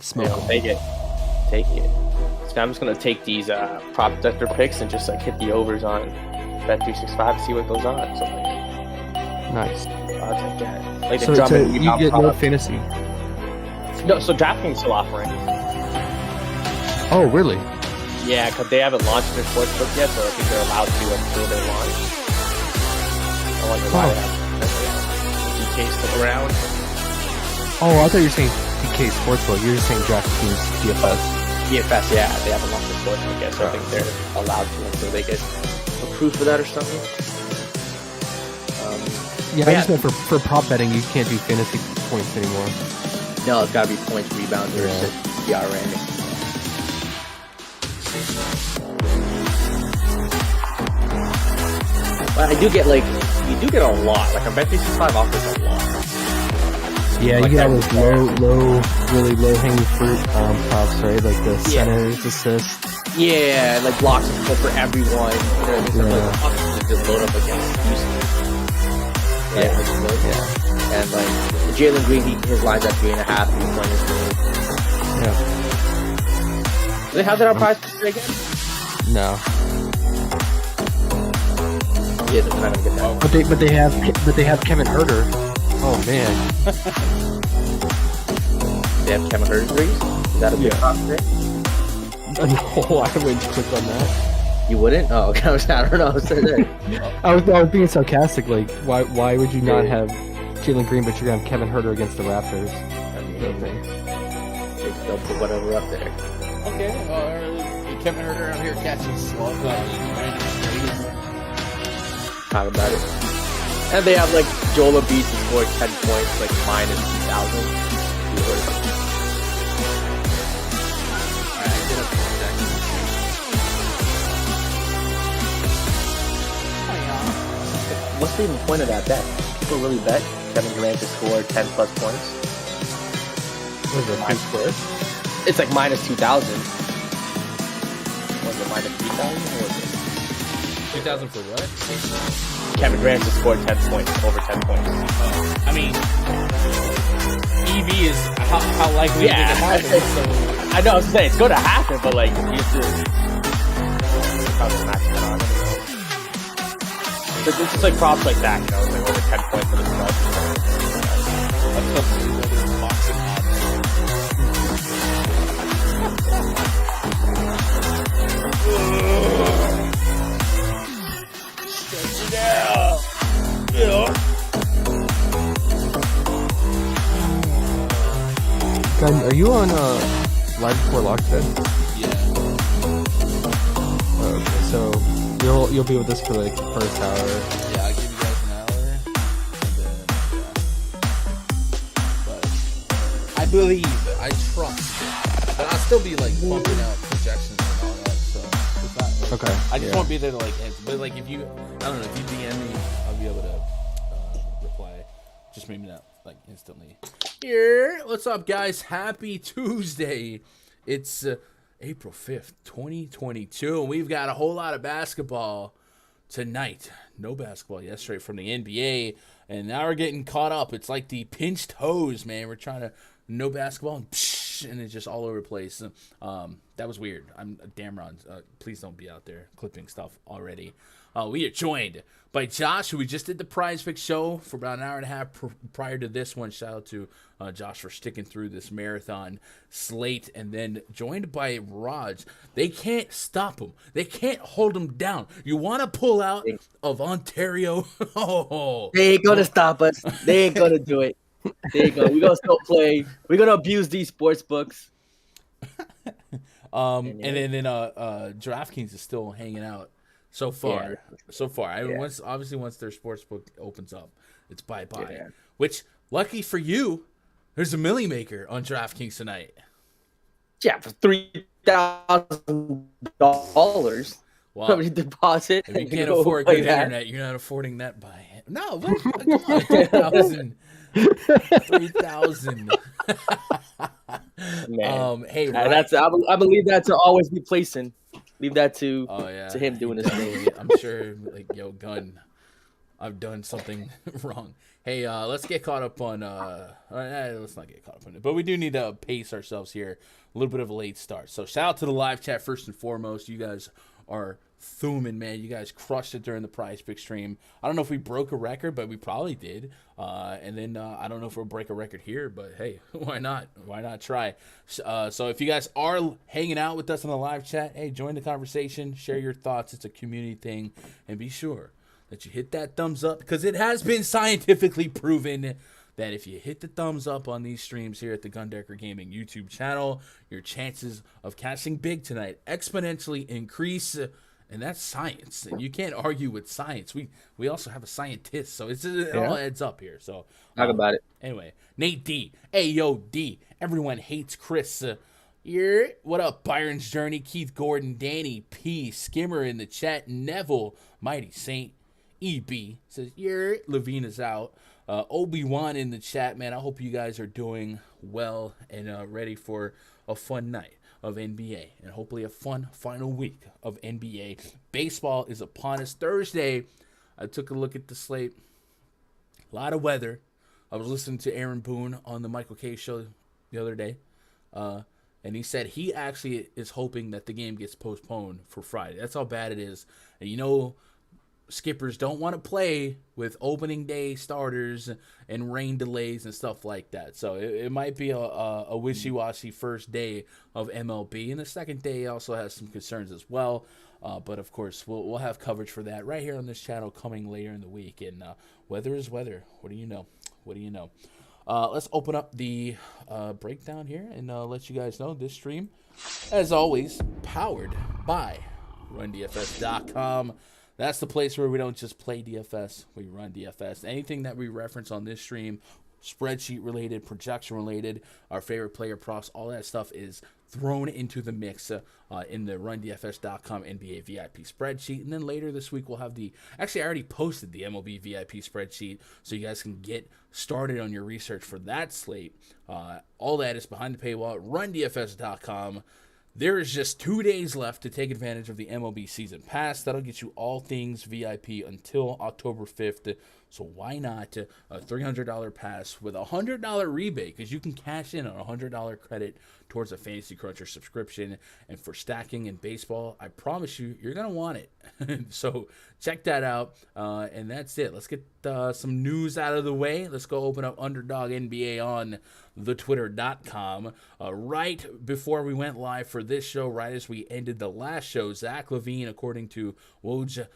Smoke. Take it. So I'm just gonna take these prop detector picks and just like hit the overs on Bet365 and see what goes on. So Nice. odds like that. Like the So drum and you rebound get no prop. fantasy. No, so DraftKings still offering. Oh, really? Yeah, because they haven't launched their sportsbook yet, so I think they're allowed to until they launch. I wonder why they have DK still around. Oh, I thought you were saying DK Sportsbook. You're just saying DraftKings DFS. DFS, yeah, they haven't launched their sportsbook yet, so I think they're allowed to until they get approved for that or something. Yeah, I just meant for prop betting, you can't do fantasy points anymore. No, it's got to be points, rebounds, or PRA. But I do get you do get a lot. Like I bet Bet365 offers a lot. Yeah, Like you get all that- those really low hanging fruit props, right? Like the centers, assists. Yeah, like blocks for everyone. You know, just load up against Houston. Yeah. And like Jalen Green, his line's at 3.5. 3 pointers. Yeah. Do they have that on prize again? No. Yeah, they're not gonna get that. But they have Kevin Herter. Oh man. They have Kevin Herter threes. Is that a good prop pick? No, I wouldn't click on that. You wouldn't? Oh, okay. I don't know. I was being sarcastic. Like, why would you not have Jalen Green, but you're gonna have Kevin Herter against the Raptors? They'll put whatever up there. Okay, Kevin Herter out here catching slugs Talk about it. And they have like Joel Embiid to score 10 points, like minus 2,000. What's the even point of that bet? People really bet Kevin Durant to score 10 plus points? Was it squares? It's like minus 2,000. Was it minus 3,000 or was it? 2,000 for what? Kevin Durant to score 10 points, over 10 points. I mean, EV is how likely it happens. So I know, I was saying it's going to happen, but like, you have to probably match that on. It's just like props like that, you know, it's like over 10 points for the Spurs. boxing Stretch it out. Yeah. Gun, are you on live before lock today? Yeah. Okay, so you'll be with us for like the first hour. Yeah, I'll give you guys an hour. And then, But I believe, I trust. But I'll still be like bumping out projections and all that. So it's not, Okay. I just won't be there to like answer. But like if you, I don't know, if you DM me, I'll be able to reply. Just maybe not like instantly. Here, what's up, guys? Happy Tuesday. It's April 5th, 2022. And we've got a whole lot of basketball tonight. No basketball yesterday from the NBA. And now we're getting caught up. It's like the pinched hose, man. We're trying to no basketball and psh, and it's just all over the place. That was weird. I'm Damron. Please don't be out there clipping stuff already. We are joined by Josh, who we just did the PrizePicks show for about an hour and a half prior to this one. Shout out to Josh for sticking through this marathon slate. And then joined by Raj. They can't stop him. They can't hold him down. You want to pull out of Ontario? Oh, They ain't going to stop us. They ain't going to do it. There you go. We're going to still play. We're going to abuse these sports books. and then DraftKings is still hanging out. So far. I mean, once their sportsbook opens up, it's bye-bye. Yeah. Which, lucky for you, there's a milli maker on DraftKings tonight. Yeah, for $3,000. Wow. Somebody deposit. If you can't afford good internet, you're not affording that by no. What? Come on, 3,000. Man, hey, that's I believe that to always be placing. Leave that to to him doing his thing. I'm sure, like, yo, Gun, I've done something wrong. Hey, let's get caught up on. Let's not get caught up on it, but we do need to pace ourselves here. A little bit of a late start. So shout out to the live chat first and foremost. You guys are thumbing, man. You guys crushed it during the PrizePicks stream. I don't know if we broke a record, but we probably did. And then I don't know if we'll break a record here, but hey, why not? Why not try? So if you guys are hanging out with us in the live chat, hey, join the conversation. Share your thoughts. It's a community thing. And be sure that you hit that thumbs up, because it has been scientifically proven that if you hit the thumbs up on these streams here at the Gundecker Gaming YouTube channel, your chances of cashing big tonight exponentially increase. And that's science. And you can't argue with science. We also have a scientist, so it all adds up here. So Talk about it. Anyway, Nate D. Ayo D. Everyone hates Chris. What up, Byron's Journey, Keith Gordon, Danny P. Skimmer in the chat, Neville, Mighty Saint, EB says, Levine is out. Obi-Wan in the chat, man. I hope you guys are doing well and ready for a fun night of NBA and hopefully a fun final week of NBA. Baseball is upon us. Thursday, I took a look at the slate. A lot of weather. I was listening to Aaron Boone on the Michael K show the other day, and he said he actually is hoping that the game gets postponed for Friday. That's how bad it is. And you know, skippers don't want to play with opening day starters and rain delays and stuff like that. So it might be a wishy-washy first day of MLB. And the second day also has some concerns as well. But, of course, we'll have coverage for that right here on this channel coming later in the week. And weather is weather. What do you know? What do you know? Let's open up the breakdown here and let you guys know this stream, as always, powered by RunDFS.com. That's the place where we don't just play DFS, we run DFS. Anything that we reference on this stream, spreadsheet related, projection related, our favorite player props, all that stuff is thrown into the mix in the RunDFS.com NBA VIP spreadsheet. And then later this week we'll have actually I already posted the MLB VIP spreadsheet so you guys can get started on your research for that slate. All that is behind the paywall at RunDFS.com. There is just 2 days left to take advantage of the MLB Season Pass. That'll get you all things VIP until October 5th. So why not a $300 pass with a $100 rebate? Because you can cash in on a $100 credit towards a Fantasy Cruncher subscription. And for stacking in baseball, I promise you, you're going to want it. So check that out. And that's it. Let's get some news out of the way. Let's go open up Underdog NBA on thetwitter.com. Right before we went live for this show, right as we ended the last show, Zach LaVine, according to Woj,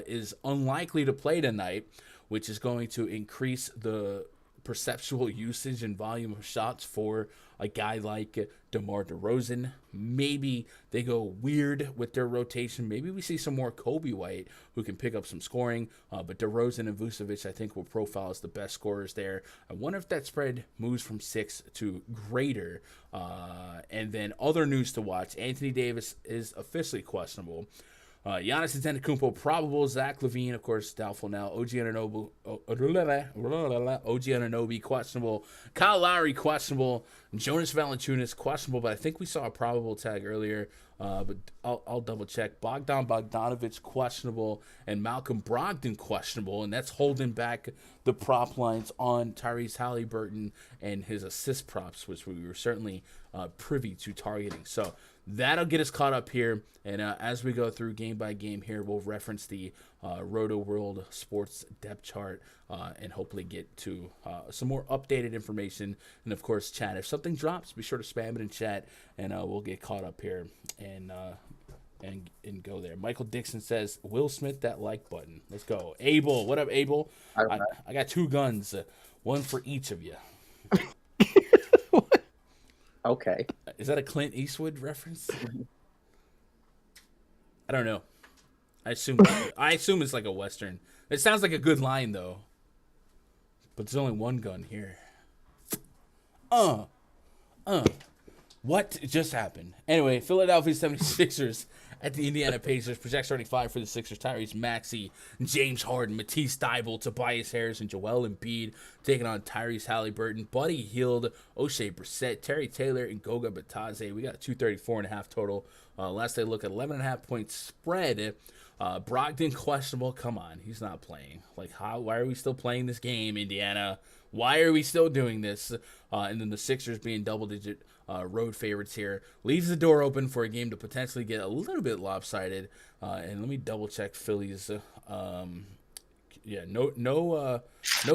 is unlikely to play tonight, which is going to increase the perceptual usage and volume of shots for a guy like DeMar DeRozan. Maybe they go weird with their rotation. Maybe we see some more Kobe White who can pick up some scoring. But DeRozan and Vucevic, I think, will profile as the best scorers there. I wonder if that spread moves from 6 to greater. And then other news to watch. Anthony Davis is officially questionable. Giannis Antetokounmpo probable. Zach LaVine, of course, doubtful now. OG Anunoby questionable. Kyle Lowry questionable. Jonas Valanciunas questionable, but I think we saw a probable tag earlier. But I'll double check. Bogdan Bogdanovic questionable and Malcolm Brogdon questionable, and that's holding back the prop lines on Tyrese Halliburton and his assist props, which we were certainly privy to targeting. So that'll get us caught up here, and as we go through game by game here, we'll reference the Roto World Sports depth chart and hopefully get to some more updated information. And of course, chat. If something drops, be sure to spam it in chat, and we'll get caught up here and go there. Michael Dixon says, Will Smith that like button. Let's go. Abel, what up, Abel? I got 2 guns, one for each of you. Okay. Is that a Clint Eastwood reference? I don't know. I assume it's like a Western. It sounds like a good line, though. But there's only one gun here. What just happened? Anyway, Philadelphia 76ers at the Indiana Pacers. Project starting 5 for the Sixers: Tyrese Maxey, James Harden, Matisse Thybulle, Tobias Harris, and Joel Embiid taking on Tyrese Halliburton, Buddy Hield, O'Shea Brissett, Terry Taylor, and Goga Batadze. We got 234.5 total. Last I look at 11.5 point spread. Brogdon questionable. Come on, he's not playing. Like, how? Why are we still playing this game, Indiana? Why are we still doing this? And then the Sixers being double-digit road favorites here leaves the door open for a game to potentially get a little bit lopsided. And let me double-check Philly's. No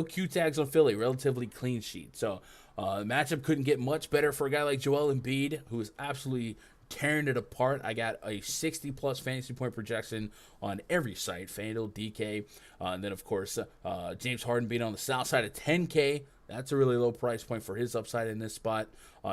Q tags on Philly. Relatively clean sheet. So the matchup couldn't get much better for a guy like Joel Embiid, who is absolutely tearing it apart. I got a 60-plus fantasy point projection on every site, Fanduel, DK, and then, of course, James Harden being on the south side of 10K. That's a really low price point for his upside in this spot.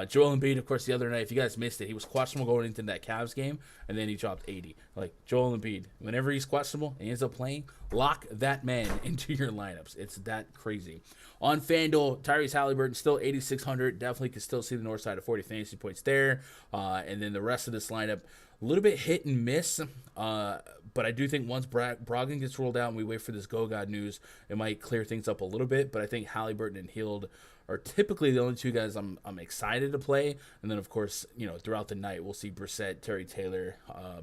Joel Embiid, of course, the other night, if you guys missed it, he was questionable going into that Cavs game, and then he dropped 80. Like, Joel Embiid, whenever he's questionable and he ends up playing, lock that man into your lineups. It's that crazy. On FanDuel, Tyrese Halliburton, still 8,600. Definitely can still see the north side of 40 fantasy points there. And then the rest of this lineup, a little bit hit and miss. But I do think once Brogdon gets rolled out and we wait for this Go-God news, it might clear things up a little bit. But I think Halliburton and Hield are typically the only two guys I'm excited to play. And then, of course, throughout the night, we'll see Brissett, Terry Taylor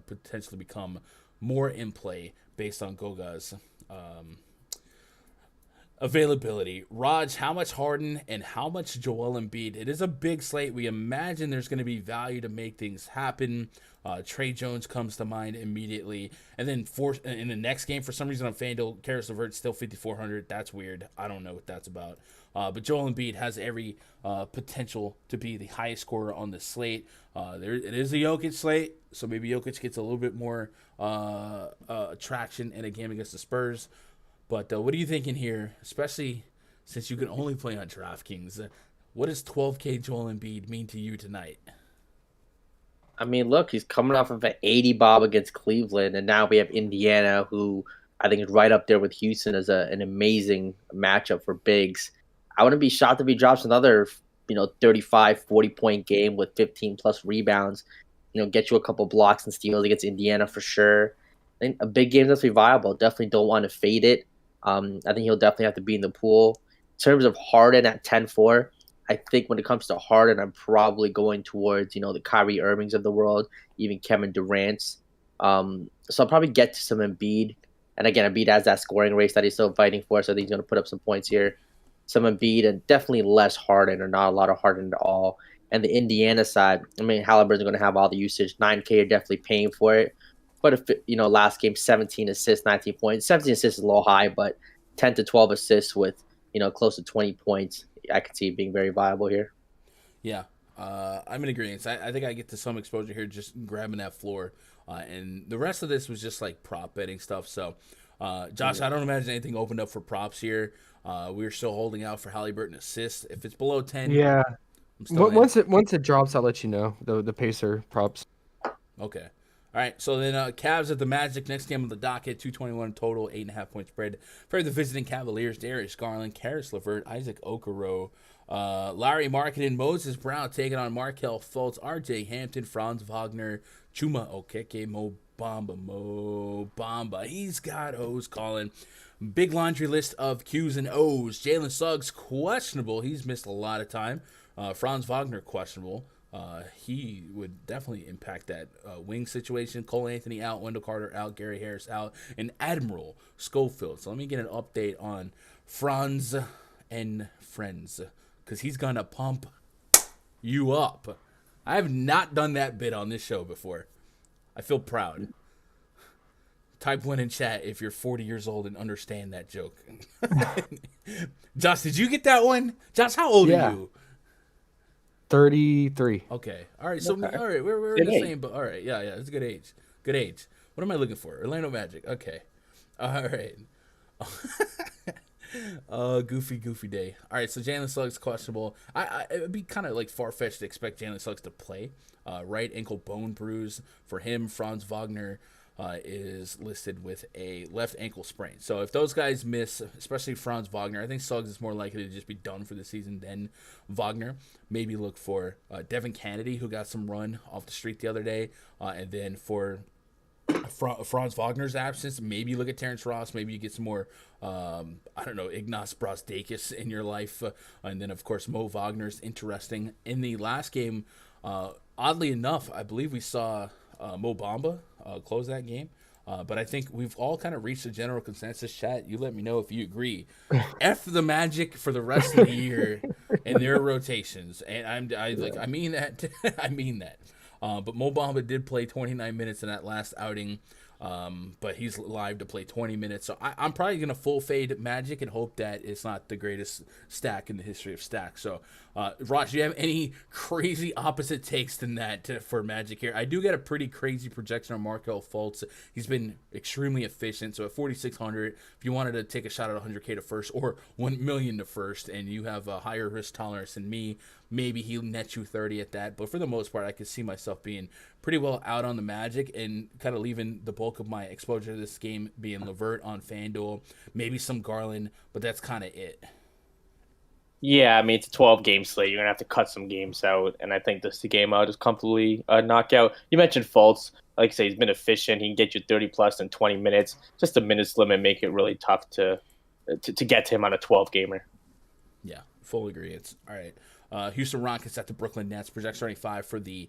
potentially become more in play based on Goga's availability. Raj, how much Harden and how much Joel Embiid? It is a big slate. We imagine there's going to be value to make things happen. Trey Jones comes to mind immediately. And then in the next game, for some reason on FanDuel, Karis LeVert's still 5,400. That's weird. I don't know what that's about. But Joel Embiid has every potential to be the highest scorer on the slate. It is a Jokic slate, so maybe Jokic gets a little bit more traction in a game against the Spurs. But what are you thinking here, especially since you can only play on DraftKings? What does 12K Joel Embiid mean to you tonight? I mean, look, he's coming off of an 80 bob against Cleveland, and now we have Indiana, who I think is right up there with Houston as an amazing matchup for bigs. I wouldn't be shocked if he drops another, 35, 40-point game with 15-plus rebounds, get you a couple blocks and steals against Indiana for sure. I think a big game that's definitely viable. Definitely don't want to fade it. I think he'll definitely have to be in the pool. In terms of Harden at 10-4, I think when it comes to Harden, I'm probably going towards, the Kyrie Irvings of the world, even Kevin Durant's. So I'll probably get to some Embiid. And again, Embiid has that scoring race that he's still fighting for, so I think he's going to put up some points here. Some Embiid and definitely less Harden, or not a lot of Harden at all. And the Indiana side, Halliburton's going to have all the usage. 9K are definitely paying for it. But if, last game, 17 assists, 19 points. 17 assists is a little high, but 10 to 12 assists with, close to 20 points, I could see it being very viable here. Yeah, I'm in agreement. I think I get to some exposure here just grabbing that floor. And the rest of this was just like prop betting stuff. So, Josh, I don't imagine anything opened up for props here. We're still holding out for Halliburton assists. If it's below 10, yeah. Once it drops, I'll let you know, the Pacer props. Okay. All right, so then Cavs at the Magic. Next game on the docket, 221 total, 8.5 point spread. For the visiting Cavaliers, Darius Garland, Karis LeVert, Isaac Okoro, Larry Markkanen, Moses Brown taking on Markelle Fultz, R.J. Hampton, Franz Wagner, Chuma Okeke, Mo Bamba. He's got O's calling. Big laundry list of Q's and O's. Jalen Suggs, questionable. He's missed a lot of time. Franz Wagner, questionable. He would definitely impact that wing situation. Cole Anthony out, Wendell Carter out, Gary Harris out, and Admiral Schofield. So let me get an update on Franz and friends, because he's going to pump you up. I have not done that bit on this show before. I feel proud. Type 1 in chat if you're 40 years old and understand that joke. Josh, did you get that one? Josh, how old are you? 33. Okay. All right. So, all right. We're in the same, but all right. Yeah. It's a good age. Good age. What am I looking for? Orlando Magic. Okay. All right. Goofy day. All right. So, Jalen Suggs questionable. It would be kind of like far-fetched to expect Jalen Suggs to play. Right ankle bone bruise for him. Franz Wagner is listed with a left ankle sprain. So if those guys miss, especially Franz Wagner, I think Suggs is more likely to just be done for the season than Wagner. Maybe look for Devin Kennedy, who got some run off the street the other day. And then for Franz Wagner's absence, maybe you look at Terrence Ross. Maybe you get some more, I don't know, Ignas Brazdeikis in your life. And then, of course, Mo Wagner's interesting. In the last game, oddly enough, I believe we saw Mo Bamba close that game. But I think we've all kind of reached a general consensus. Chat, you let me know if you agree. F the Magic for the rest of the year and their rotations. And I mean that. I mean that. But Mo Bamba did play 29 minutes in that last outing. But he's live to play 20 minutes. So I'm probably going to full fade Magic and hope that it's not the greatest stack in the history of stacks. So, Raj, do you have any crazy opposite takes than that for Magic here? I do get a pretty crazy projection on Markelle Fultz. He's been extremely efficient. So at 4,600, if you wanted to take a shot at 100K to first or 1 million to first, and you have a higher risk tolerance than me, maybe he'll net you 30 at that. But for the most part, I could see myself being pretty well out on the Magic and kind of leaving the bulk of my exposure to this game being Levert on FanDuel, maybe some Garland, but that's kind of it. Yeah, I mean, it's a 12-game slate. You're going to have to cut some games out, and I think this game out is comfortably knockout. You mentioned Fultz. Like I say, he's been efficient. He can get you 30-plus in 20 minutes. Just the minutes limit make it really tough to get to him on a 12-gamer. Yeah, full agreement. All right. Houston Rockets at the Brooklyn Nets. Projection 25 for the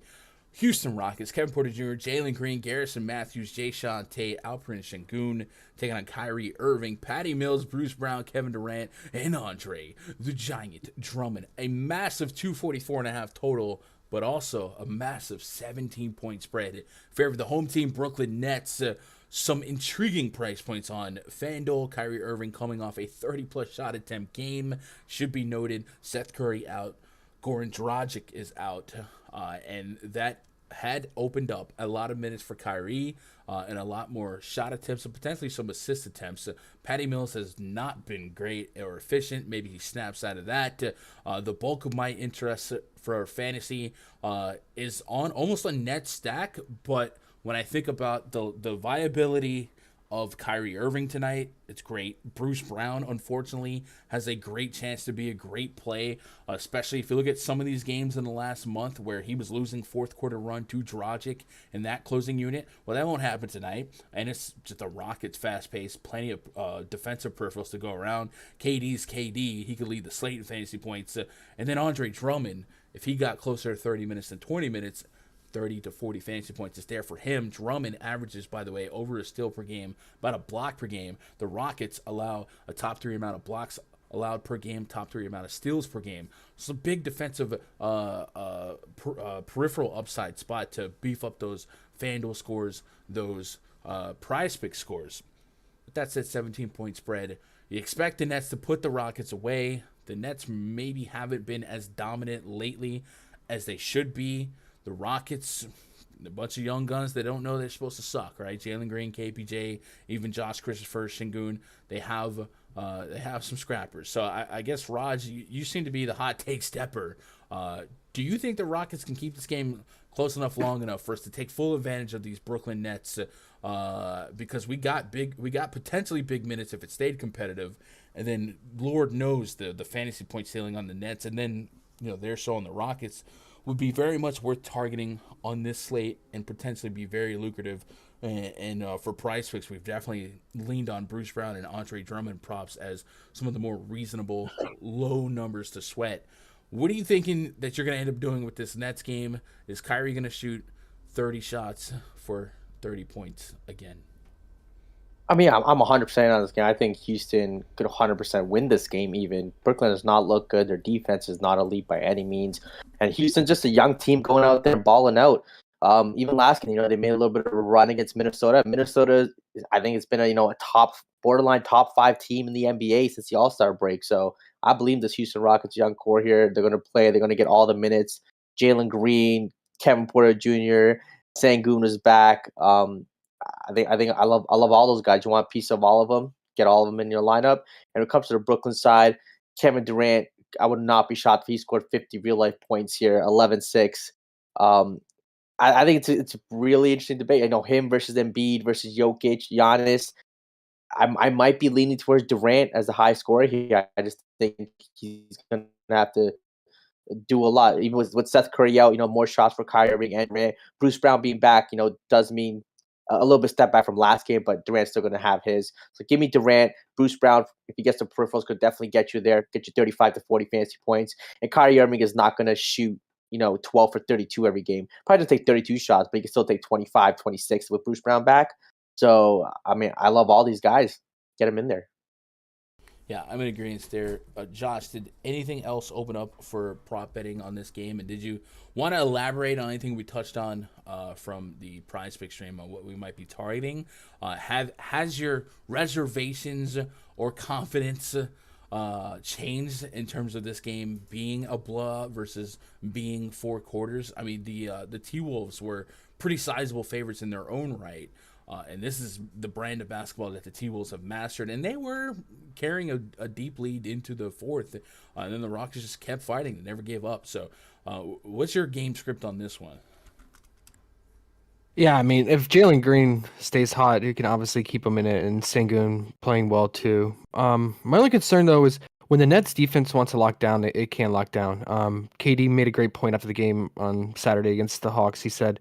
Houston Rockets. Kevin Porter Jr., Jalen Green, Garrison Matthews, Jayshawn Tate, Alperen Şengün taking on Kyrie Irving, Patty Mills, Bruce Brown, Kevin Durant, and Andre the Giant Drummond. A massive 244.5 total, but also a massive 17-point spread in favor of the home team, Brooklyn Nets. Some intriguing price points on FanDuel. Kyrie Irving coming off a 30-plus shot attempt game. Should be noted, Seth Curry out. Goran Dragic is out. And that had opened up a lot of minutes for Kyrie and a lot more shot attempts and potentially some assist attempts. Patty Mills has not been great or efficient. Maybe he snaps out of that. The bulk of my interest for fantasy is on almost a net stack, but when I think about the viability of Kyrie Irving tonight, it's great. Bruce Brown, unfortunately, has a great chance to be a great play, especially if you look at some of these games in the last month where he was losing fourth quarter run to Dragic in that closing unit. Well, that won't happen tonight, and it's just the Rockets fast-paced, plenty of defensive peripherals to go around. KD's KD, he could lead the slate in fantasy points. And then Andre Drummond, if he got closer to 30 minutes than 20 minutes, 30 to 40 fantasy points is there for him. Drummond averages, by the way, over a steal per game, about a block per game. The Rockets allow a top 3 amount of blocks allowed per game, top 3 amount of steals per game. So big defensive peripheral upside spot to beef up those FanDuel scores, those PrizePicks scores. But that's at 17-point spread. You expect the Nets to put the Rockets away. The Nets maybe haven't been as dominant lately as they should be. The Rockets, a bunch of young guns that don't know they're supposed to suck, right? Jalen Green, KPJ, even Josh Christopher, Şengün, they have some scrappers. So I guess, Raj, you seem to be the hot take stepper. Do you think the Rockets can keep this game close enough, long enough for us to take full advantage of these Brooklyn Nets? Because we got potentially big minutes if it stayed competitive, and then Lord knows the fantasy point ceiling on the Nets, and then they're so on the Rockets would be very much worth targeting on this slate and potentially be very lucrative. And for PrizePicks, we've definitely leaned on Bruce Brown and Andre Drummond props as some of the more reasonable low numbers to sweat. What are you thinking that you're going to end up doing with this Nets game? Is Kyrie going to shoot 30 shots for 30 points again? I mean, I'm 100% on this game. I think Houston could 100% win this game even. Brooklyn does not look good. Their defense is not elite by any means. And Houston's just a young team going out there and balling out. Even last game, they made a little bit of a run against Minnesota. Minnesota, I think it's been a borderline top 5 team in the NBA since the All-Star break. So I believe this Houston Rockets young core here, they're going to play. They're going to get all the minutes. Jalen Green, Kevin Porter Jr., Şengün is back. I think I love all those guys. You want a piece of all of them, get all of them in your lineup. And when it comes to the Brooklyn side, Kevin Durant, I would not be shocked if he scored 50 real life points here, 11-6. I think it's a really interesting debate. I know him versus Embiid versus Jokic, Giannis. I might be leaning towards Durant as the high scorer here. I just think he's going to have to do a lot. Even with Seth Curry out, more shots for Kyrie Irving and Durant. Bruce Brown being back, does mean a little bit step back from last game, but Durant's still going to have his. So give me Durant. Bruce Brown, if he gets the peripherals, could definitely get you there, get you 35 to 40 fantasy points. And Kyrie Irving is not going to shoot, 12 for 32 every game. Probably just take 32 shots, but he can still take 25, 26 with Bruce Brown back. So, I mean, I love all these guys. Get them in there. Yeah, I'm in agreement there. Josh, did anything else open up for prop betting on this game? And did you want to elaborate on anything we touched on from the PrizePicks stream on what we might be targeting? Has your reservations or confidence changed in terms of this game being a blowout versus being 4 quarters? I mean, the T-Wolves were pretty sizable favorites in their own right. And this is the brand of basketball that the T-Wolves have mastered. And they were carrying a deep lead into the fourth. And then the Rockets just kept fighting. They never gave up. So what's your game script on this one? Yeah, I mean, if Jalen Green stays hot, you can obviously keep him in it, and Sengun playing well too. My only concern, though, is when the Nets defense wants to lock down, it can lock down. KD made a great point after the game on Saturday against the Hawks. He said,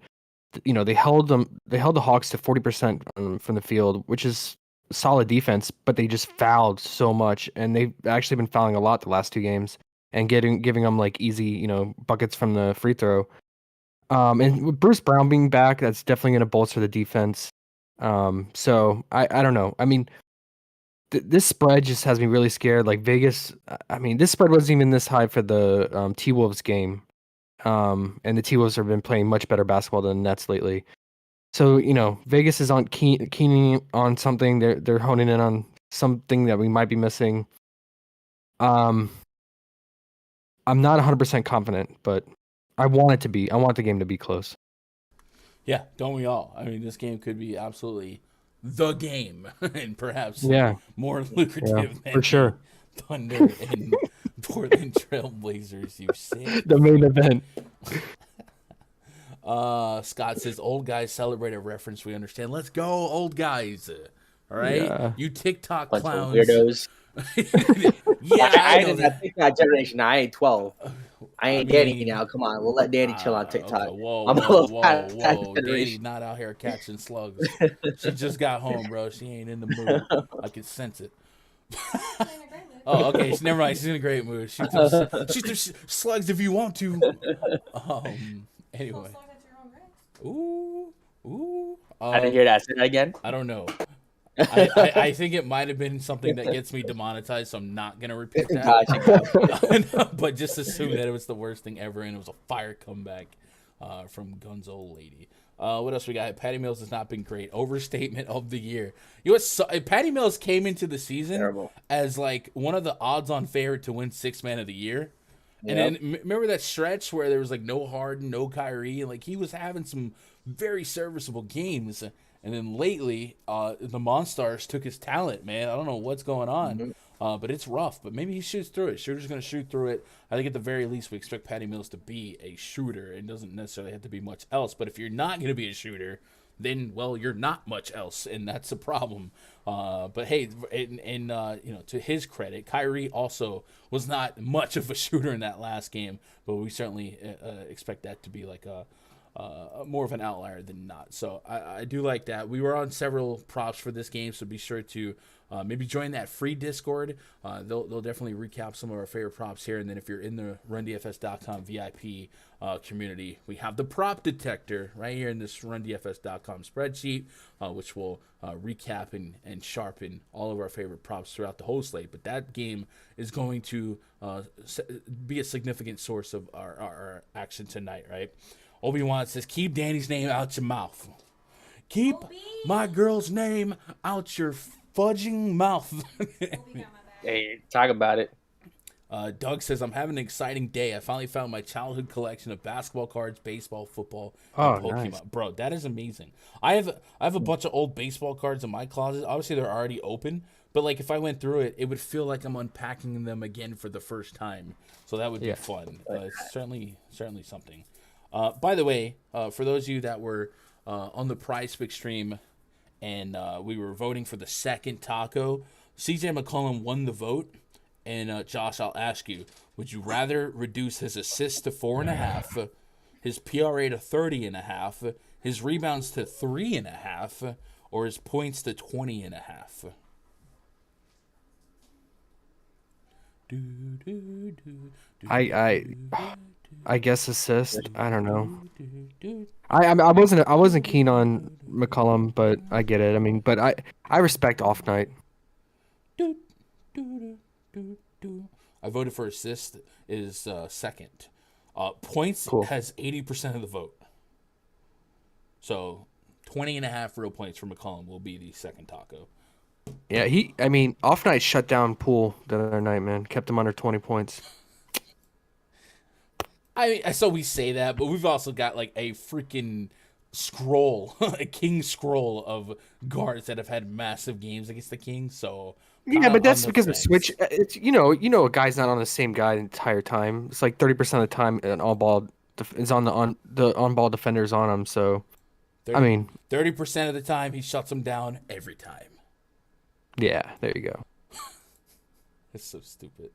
they held the Hawks to 40% from the field, which is solid defense, but they just fouled so much, and they've actually been fouling a lot the last 2 games and giving them like easy, buckets from the free throw. And with Bruce Brown being back, that's definitely going to bolster the defense. So I don't know. I mean, this spread just has me really scared. Like Vegas, I mean, this spread wasn't even this high for the T-Wolves game. And the T-Wolves have been playing much better basketball than the Nets lately. So, Vegas is keening on something. They're honing in on something that we might be missing. I'm not 100% confident, but I want it to be. I want the game to be close. Yeah, don't we all? I mean, this game could be absolutely the game, and perhaps more lucrative than for sure. Thunder and Portland Trailblazers. You say the main event. Scott says, "Old guys celebrate a reference we understand. Let's go, old guys! All right, Yeah. You TikTok Bunch clowns, of weirdos." I know I think that generation. I ain't 12. I ain't Danny now. Come on, we'll let Danny chill on TikTok. Okay. Whoa, I'm whoa! Danny's not out here catching slugs. She just got home, bro. She ain't in the mood. I can sense it. Oh, okay. Never mind. She's in a great mood. She throws slugs if you want to. Anyway. Ooh. I didn't hear that. Say that again. I don't know. I think it might have been something that gets me demonetized, so I'm not going to repeat that. But just assume that it was the worst thing ever, and it was a fire comeback from Gunzo Lady. What else we got? Patty Mills has not been great. Overstatement of the year. Patty Mills came into the season as like one of the odds-on favorite to win 6th Man of the Year. And then remember that stretch where there was like no Harden, no Kyrie, and like he was having some very serviceable games. And then lately, the Monstars took his talent, man. I don't know what's going on, but it's rough. But maybe he shoots through it. Shooter's going to shoot through it. I think at the very least, we expect Patty Mills to be a shooter. It doesn't necessarily have to be much else. But if you're not going to be a shooter, then, well, you're not much else, and that's a problem. But, hey, and to his credit, Kyrie also was not much of a shooter in that last game. But we certainly expect that to be like more of an outlier than not. So I do like that. We were on several props for this game, so be sure to maybe join that free Discord. They'll definitely recap some of our favorite props here. And then if you're in the RunDFS.com VIP community, we have the prop detector right here in this RunDFS.com spreadsheet, which will recap and sharpen all of our favorite props throughout the whole slate. But that game is going to be a significant source of our action tonight, right? Obi-Wan says, keep Danny's name out your mouth. Keep my girl's name out your fudging mouth. Hey, talk about it. Doug says, I'm having an exciting day. I finally found my childhood collection of basketball cards, baseball, football, and Pokemon. Nice. Bro, that is amazing. I have a bunch of old baseball cards in my closet. Obviously, they're already open. But, like, if I went through it, it would feel like I'm unpacking them again for the first time. So that would be fun. It's certainly something. By the way, for those of you that were on the PrizePicks stream and we were voting for the second taco, CJ McCollum won the vote. And Josh, I'll ask you, would you rather reduce his assists to 4.5 his PRA to 30.5, his rebounds to 3.5, or his points to 20.5? I guess assist. I don't know. I wasn't keen on McCollum, but I get it. I mean, but I respect off night. I voted for assist is second. Points Cool. has 80% of the vote. So 20.5 real points for McCollum will be the second taco. Yeah, I mean, off night shut down Poole the other night, man. Kept him under 20 points. I mean, so we say that, but we've also got like a freaking scroll, a king scroll of guards that have had massive games against the Kings. So Yeah, but that's because of fence. switch. It's a guy's not on the same guy the entire time. It's like 30% of the time an all ball is on the on ball defenders on him. So, 30, I mean, 30% of the time he shuts them down every time. yeah, there you go. It's so stupid.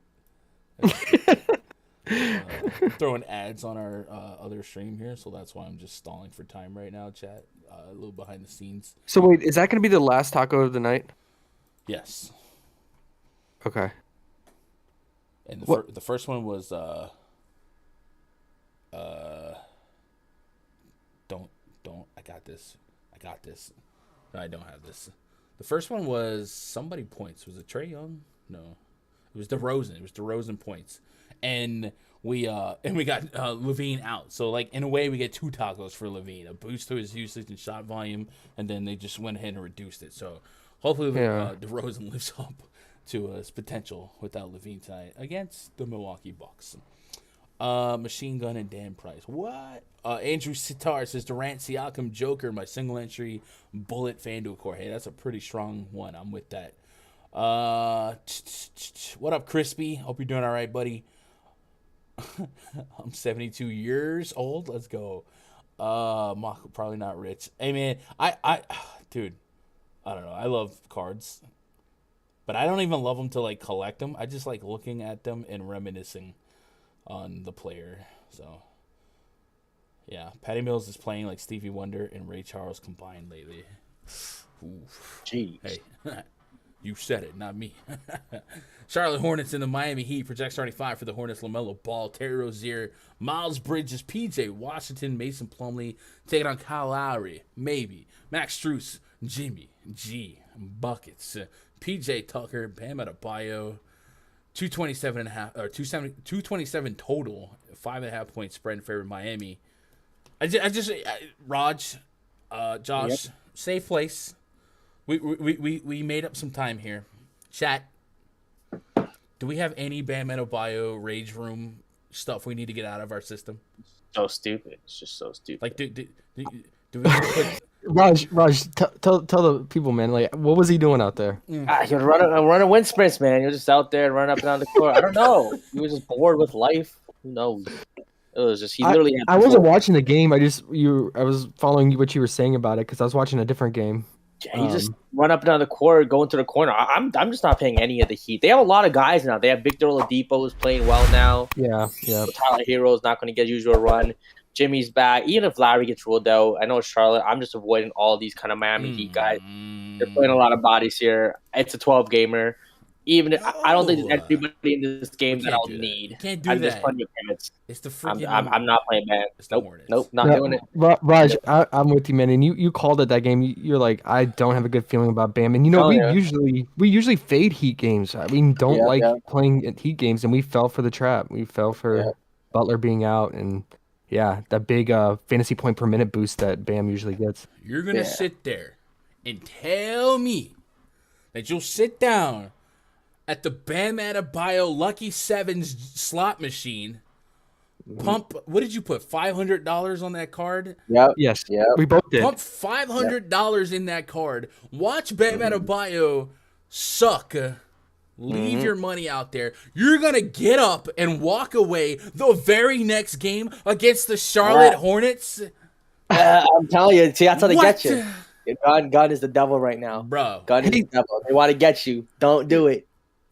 Throwing ads on our other stream here, so that's why I'm just stalling for time right now, chat. A little behind the scenes. So wait, is that going to be the last taco of the night? Yes. Okay. And What- the first one was don't I got this. No, I don't have this. The first one was somebody points. Was it Trae Young? No. It was DeRozan. It was DeRozan points. And we got Levine out. So like in a way we get 2 tacos for Levine. A boost to his usage and shot volume, and then they just went ahead and reduced it. So hopefully DeRozan lives up to his potential without Levine tonight against the Milwaukee Bucks. Machine Gun and Dan Price. What? Andrew Sitar says Durant, Siakam, Joker, my single entry bullet Fanduel core. Hey, that's a pretty strong one. I'm with that. What up, Crispy? Hope you're doing all right, buddy. I'm 72 years old. Let's go. Probably not rich. Hey, man, dude, I don't know. I love cards, but I don't even love them to like collect them. I just like looking at them and reminiscing on the player. So, yeah, Patty Mills is playing like Stevie Wonder and Ray Charles combined lately. Oof. Jeez. Hey, you said it, not me. Charlotte Hornets in the Miami Heat. Project starting 5 for the Hornets. LaMelo Ball, Terry Rozier, Miles Bridges, PJ Washington, Mason Plumlee. Taking on Kyle Lowry, maybe. Max Strus, Jimmy G, Buckets. PJ Tucker, Bam Adebayo. 227.5 or 227 total, 5.5 point spread in favor of Miami. Raj, Josh, Yep. safe place. We made up some time here. Chat. Do we have any Bam Adebayo Rage Room stuff we need to get out of our system? So stupid. It's just so stupid. Like, do we put? Raj, tell the people, man. Like, what was he doing out there? You're running wind sprints, man. You're just out there running up and down the court. I don't know. He was just bored with life. Who knows? It was just he literally. I wasn't watching the game. I was following what you were saying about it because I was watching a different game. Yeah, he just run up and down the court, go into the corner. I'm just not paying any of the Heat. They have a lot of guys now. They have Victor Oladipo who's playing well now. Yeah. Tyler Hero's not going to get usual run. Jimmy's back. Even if Larry gets ruled out, I know Charlotte. I'm just avoiding all these kind of Miami Heat guys. They're playing a lot of bodies here. It's a 12 gamer. Even I don't think there's anybody in this game that I'll need. You can't do There's that. plenty of minutes. It's the freaking. I'm not playing man. It's the Hornets. Nope, not doing it. Raj, I'm with you, man. And you called it that game. You're like, I don't have a good feeling about Bam. And we usually fade Heat games. We don't playing at Heat games, and we fell for the trap. We fell for Butler being out, and that big fantasy point per minute boost that Bam usually gets. You're gonna sit there and tell me that you'll sit down at the Bam Adebayo Lucky Sevens slot machine. Pump. What did you put? $500 on that card. Yep. Yes. Yep. We both did. Pump $500 in that card. Watch Bam Adebayo suck. Leave your money out there. You're going to get up and walk away the very next game against the Charlotte Hornets. I'm telling you. See, that's how they What? get you. Gun is the devil right now. Bro. Gun is the devil. They want to get you. Don't do it.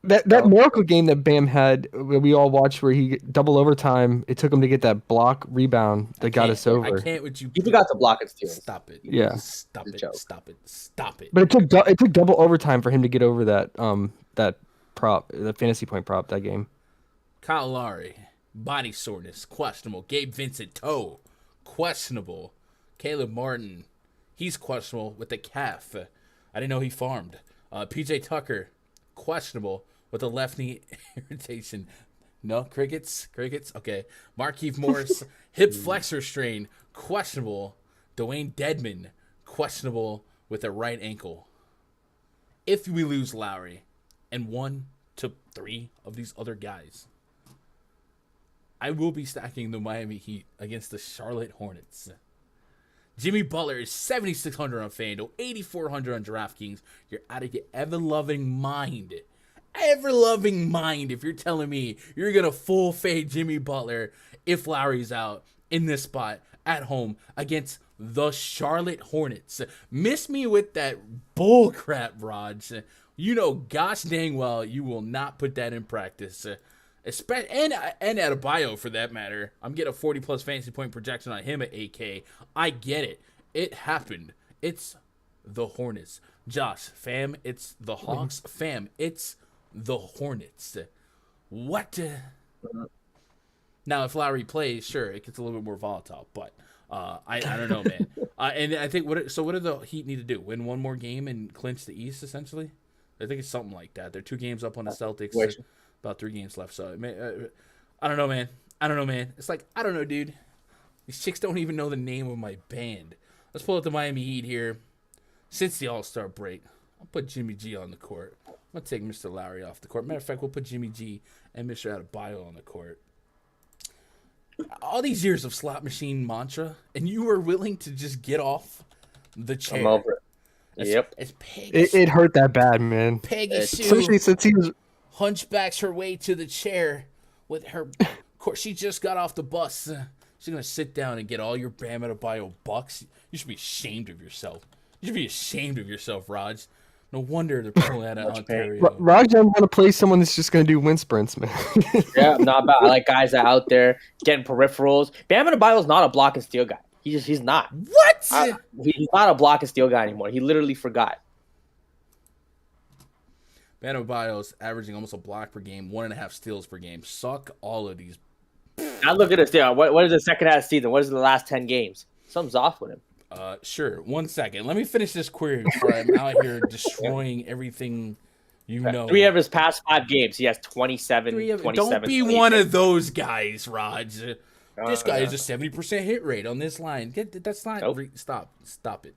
That miracle game that Bam had, we all watched, where he double overtime. It took him to get that block rebound that got us over. I can't with you. He forgot to block and steal. Stop it. Yeah. Stop It's a it. joke. Stop it. Stop it. But it took double overtime for him to get over that prop, the fantasy point prop that game. Kyle Lowry, body soreness, questionable. Gabe Vincent, toe, questionable. Caleb Martin, he's questionable with the calf. I didn't know he farmed. PJ Tucker, questionable with a left knee irritation. No, crickets. Okay. Markieff Morris, hip flexor strain, questionable. Dwayne Dedman, questionable with a right ankle. If we lose Lowry and 1 to 3 of these other guys, I will be stacking the Miami Heat against the Charlotte Hornets. Jimmy Butler is 7,600 on FanDuel, 8,400 on DraftKings. You're out of your ever-loving mind. Ever-loving mind if you're telling me you're going to full fade Jimmy Butler if Lowry's out in this spot at home against the Charlotte Hornets. Miss me with that bull crap, Raj. You know gosh dang well you will not put that in practice. And Adebayo for that matter. I'm getting a 40+ fantasy point projection on him at 8K. I get it. It happened. It's the Hornets. Josh, fam, it's the Hawks. Fam, it's the Hornets. What? Now, if Lowry plays, sure, it gets a little bit more volatile. But I don't know, man. And I think what do the Heat need to do? Win one more game and clinch the East, essentially? I think it's something like that. They're 2 games up on the Celtics. About 3 games left. So, I don't know, man. It's like, I don't know, dude. These chicks don't even know the name of my band. Let's pull up the Miami Heat here. Since the All-Star break, I'll put Jimmy G on the court. I'm going to take Mr. Lowry off the court. Matter of fact, we'll put Jimmy G and Mr. Adebayo on the court. All these years of slot machine mantra, and you were willing to just get off the chair. I'm over it. Yep. It's Peggy. It hurt that bad, man. Peggy Sue Especially since he was. hunchbacks her way to the chair with her. Of course, she just got off the bus. She's going to sit down and get all your Bam Adebayo bucks. You should be ashamed of yourself. You should be ashamed of yourself, Raj. No wonder they're pulling out of Ontario. Raj doesn't want to play someone that's just going to do wind sprints, man. Yeah, not bad. I like guys that are out there getting peripherals. Bam Adebayo's not a block and steal guy. He's not. What? He's not a block and steal guy anymore. He literally forgot. Bam Adebayo's averaging almost a block per game, 1.5 steals per game. Suck all of these. Now look at this. Yeah, what is the second half of the season? What is the last 10 games? Something's off with him. Sure. 1 second. Let me finish this query before I'm out here destroying everything you know. 3 of his past 5 games, he has 27. Don't be one of those guys, Raj. This guy has a 70% hit rate on this line. That's not. Nope. Stop it.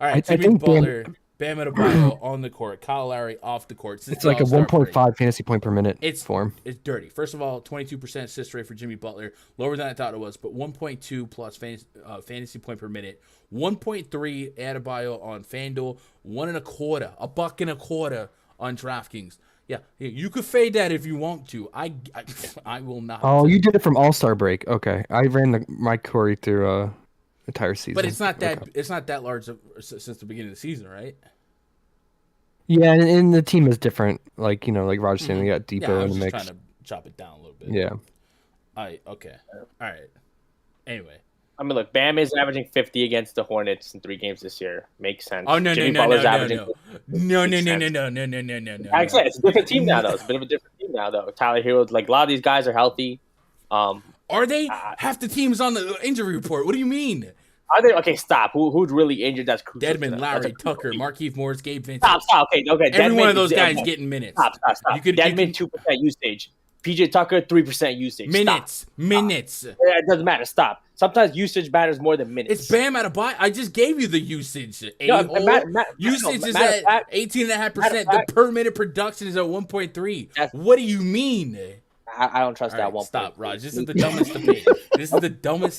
All right, Jimmy Butler, Bam Adebayo on the court, Kyle Lowry off the court. It's like a 1.5 fantasy point per minute form. It's dirty. First of all, 22% assist rate for Jimmy Butler, lower than I thought it was, but 1.2 plus fantasy point per minute. 1.3 Adebayo on FanDuel, $1.25 on DraftKings. Yeah, you could fade that if you want to. I will not. Oh, you did it from All-Star break. Okay, I ran my query through entire season. But it's not that it's not that large since the beginning of the season, right? Yeah, and the team is different. Like Raj saying, they got Depot in the mix. Trying to chop it down a little bit. Yeah. Okay. All right. Anyway. I mean, look, Bam is averaging 50 against the Hornets in 3 games this year. Makes sense. Oh, no. Like I said, it's a different team now, though. It's a bit of a different team now, though. Tyler Hero, like a lot of these guys are healthy. Are they? Half the team's on the injury report. What do you mean? Are they? Okay, stop. Who's really injured? That's crucial. Dedman, Lowry, Tucker, Markieff Morris, Gabe Vincent. Stop. Okay. Every Dedman, one of those guys getting minutes. Stop. Dedman, 2% usage. PJ Tucker, 3% usage. Minutes. Yeah, it doesn't matter. Stop. Sometimes usage matters more than minutes. It's Bam Adebayo. I just gave you the usage. Usage is at 18.5%. The per minute production is at 1.3. What do you mean? I don't trust that one. Stop, Raj. This is the dumbest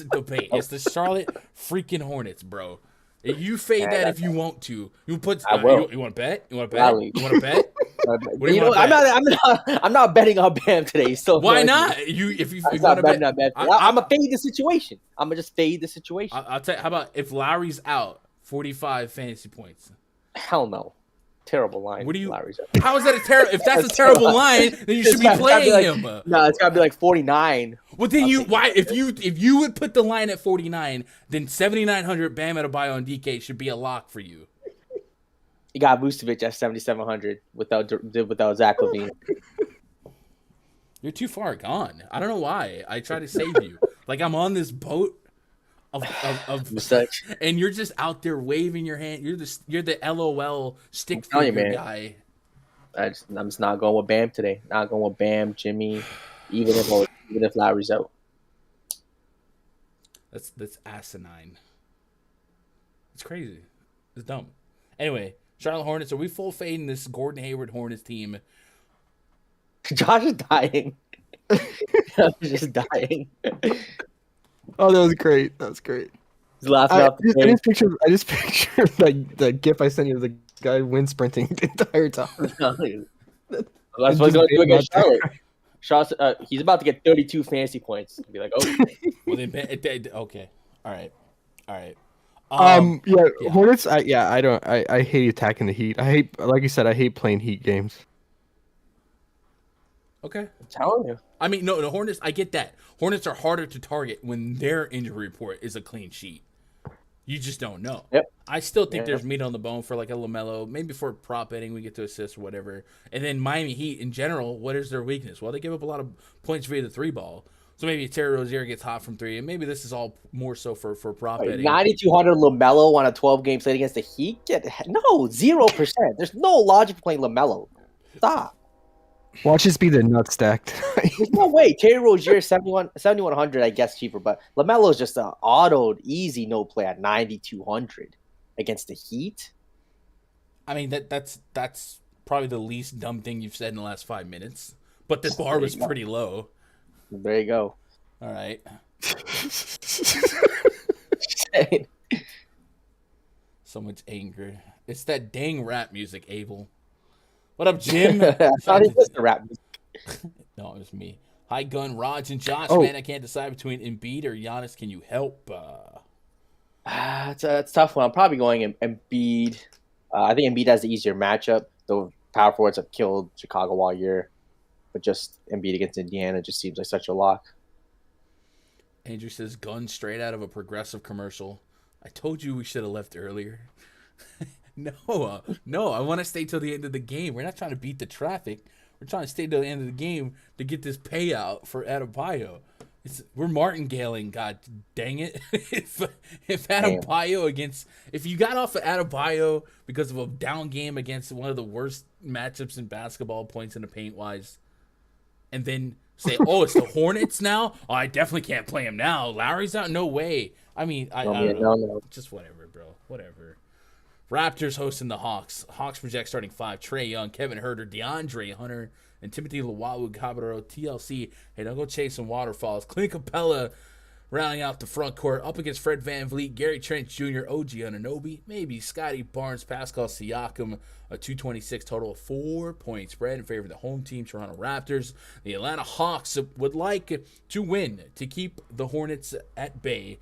debate. It's the Charlotte freaking Hornets, bro. You fade that if you want to. You put. I will. You want to bet? You want to bet? I'm not betting on Bam today. So why not? If you want to bet, I'm gonna fade the situation. I'm gonna just fade the situation. I'll tell you. How about if Lowry's out, 45 fantasy points? Hell no. Terrible line. What do you? Lowry's up. How is that a terrible? If that's a terrible line, then you should be playing him. No, it's gotta be like 49. Well, then why? If you would put the line at 49, then 7,900 Bam Adebayo and DK should be a lock for you. You got Vucevic at 7,700 without Zach LaVine. You're too far gone. I don't know why. I try to save you. Like I'm on this boat of and you're just out there waving your hand. You're the LOL stick figure guy. I'm just not going with Bam today. Not going with Bam, Jimmy, even if Lowry's out. That's asinine. It's crazy. It's dumb. Anyway, Charlotte Hornets. Are we full fading this Gordon Hayward Hornets team? Josh is dying. Josh is just dying. Oh, that was great. That was great. He's laughing off the I just pictured the gif I sent you of the guy wind sprinting the entire time. That's what's going to do against Charlotte. He's about to get 32 fantasy points. Be like, oh. Well, okay. All right. Yeah, Hornets. I hate attacking the Heat. Like you said, I hate playing Heat games. Okay. I'm telling you. I mean, no, the Hornets, I get that. Hornets are harder to target when their injury report is a clean sheet. You just don't know. Yep. I still think there's meat on the bone for like a LaMelo, maybe for prop betting, we get to assist or whatever. And then Miami Heat in general, what is their weakness? Well, they give up a lot of points via the three ball. So maybe Terry Rozier gets hot from three, and maybe this is all more so for prop betting. 9,200 LaMelo on a 12-game slate against the Heat? No, 0%. There's no logic playing LaMelo. Stop. Watch this be the nut stacked. There's no way. Terry Rozier 7,100, I guess cheaper, but LaMelo is just an autoed, easy no play at 9,200 against the Heat. I mean that's probably the least dumb thing you've said in the last 5 minutes. But the bar was pretty low. There you go. All right. So much anger. It's that dang rap music, Abel. What up, Jim? I thought it was the rap music. No, it was me. Hi, Gun, Raj, and Josh. Oh. Man, I can't decide between Embiid or Giannis. Can you help? It's a tough one. I'm probably going Embiid. I think Embiid has the easier matchup. The power forwards have killed Chicago all year. But just Embiid against Indiana just seems like such a lock. Andrew says, gun straight out of a Progressive commercial. I told you we should have left earlier. No, I want to stay till the end of the game. We're not trying to beat the traffic. We're trying to stay till the end of the game to get this payout for Adebayo. We're martingaling, god dang it. if Adebayo if you got off of Adebayo because of a down game against one of the worst matchups in basketball, points in the paint wise, and then say, oh, it's the Hornets now? Oh, I definitely can't play him now. Lowry's out? No way. I mean, I don't know. No. Just whatever, bro. Whatever. Raptors hosting the Hawks. Hawks project starting 5. Trae Young, Kevin Huerter, DeAndre Hunter, and Timothy Luwawu-Cabarrot, TLC. Hey, don't go chasing waterfalls. Clint Capella rounding out the front court. Up against Fred VanVleet, Gary Trent Jr., OG Anunoby, maybe Scotty Barnes, Pascal Siakam. A 226 total of 4-point spread in favor of the home team, Toronto Raptors. The Atlanta Hawks would like to win to keep the Hornets at bay.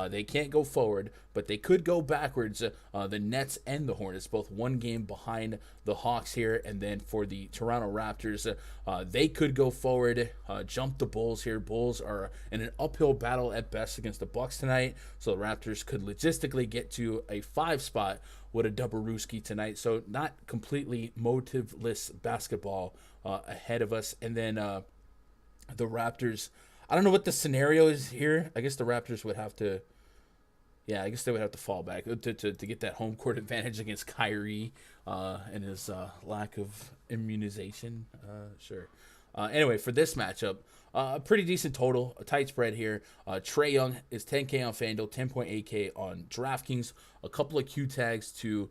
They can't go forward, but they could go backwards. The Nets and the Hornets, both one game behind the Hawks here. And then for the Toronto Raptors, they could go forward, jump the Bulls here. Bulls are in an uphill battle at best against the Bucks tonight. So the Raptors could logistically get to a 5 spot with a Double-Rooski tonight. So not completely motiveless basketball ahead of us. And then the Raptors, I don't know what the scenario is here. I guess the Raptors would have to, I guess they would have to fall back to get that home court advantage against Kyrie and his lack of immunization. Sure. Anyway, for this matchup, a pretty decent total, a tight spread here. Trae Young is 10K on Fanduel, 10.8K on DraftKings. A couple of Q tags to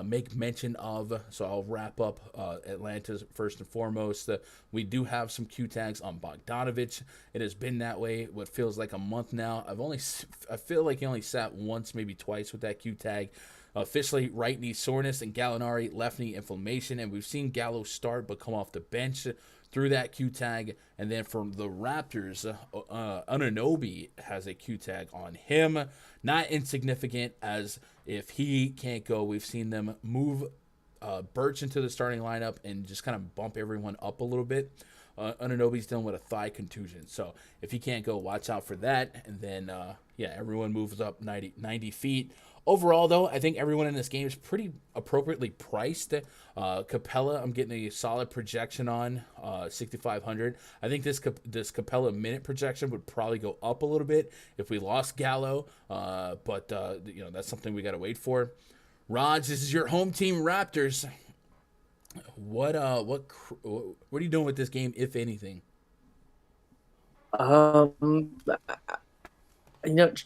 make mention of. So I'll wrap up Atlanta's first and foremost. We do have some Q tags on Bogdanovich. It has been that way what feels like a month now. I feel like he only sat once, maybe twice with that Q tag. Officially right knee soreness and Gallinari left knee inflammation, and we've seen Gallo start but come off the bench through that Q tag. And then from the Raptors, Anunoby has a Q tag on him. Not insignificant, as if he can't go, we've seen them move Birch into the starting lineup and just kind of bump everyone up a little bit. Anunoby's dealing with a thigh contusion, so if he can't go, watch out for that. And then, everyone moves up 90 feet. Overall, though, I think everyone in this game is pretty appropriately priced. Capella, I'm getting a solid projection on 6,500. I think this Capella minute projection would probably go up a little bit if we lost Gallo, but that's something we got to wait for. Raj, this is your home team, Raptors. What are you doing with this game, if anything?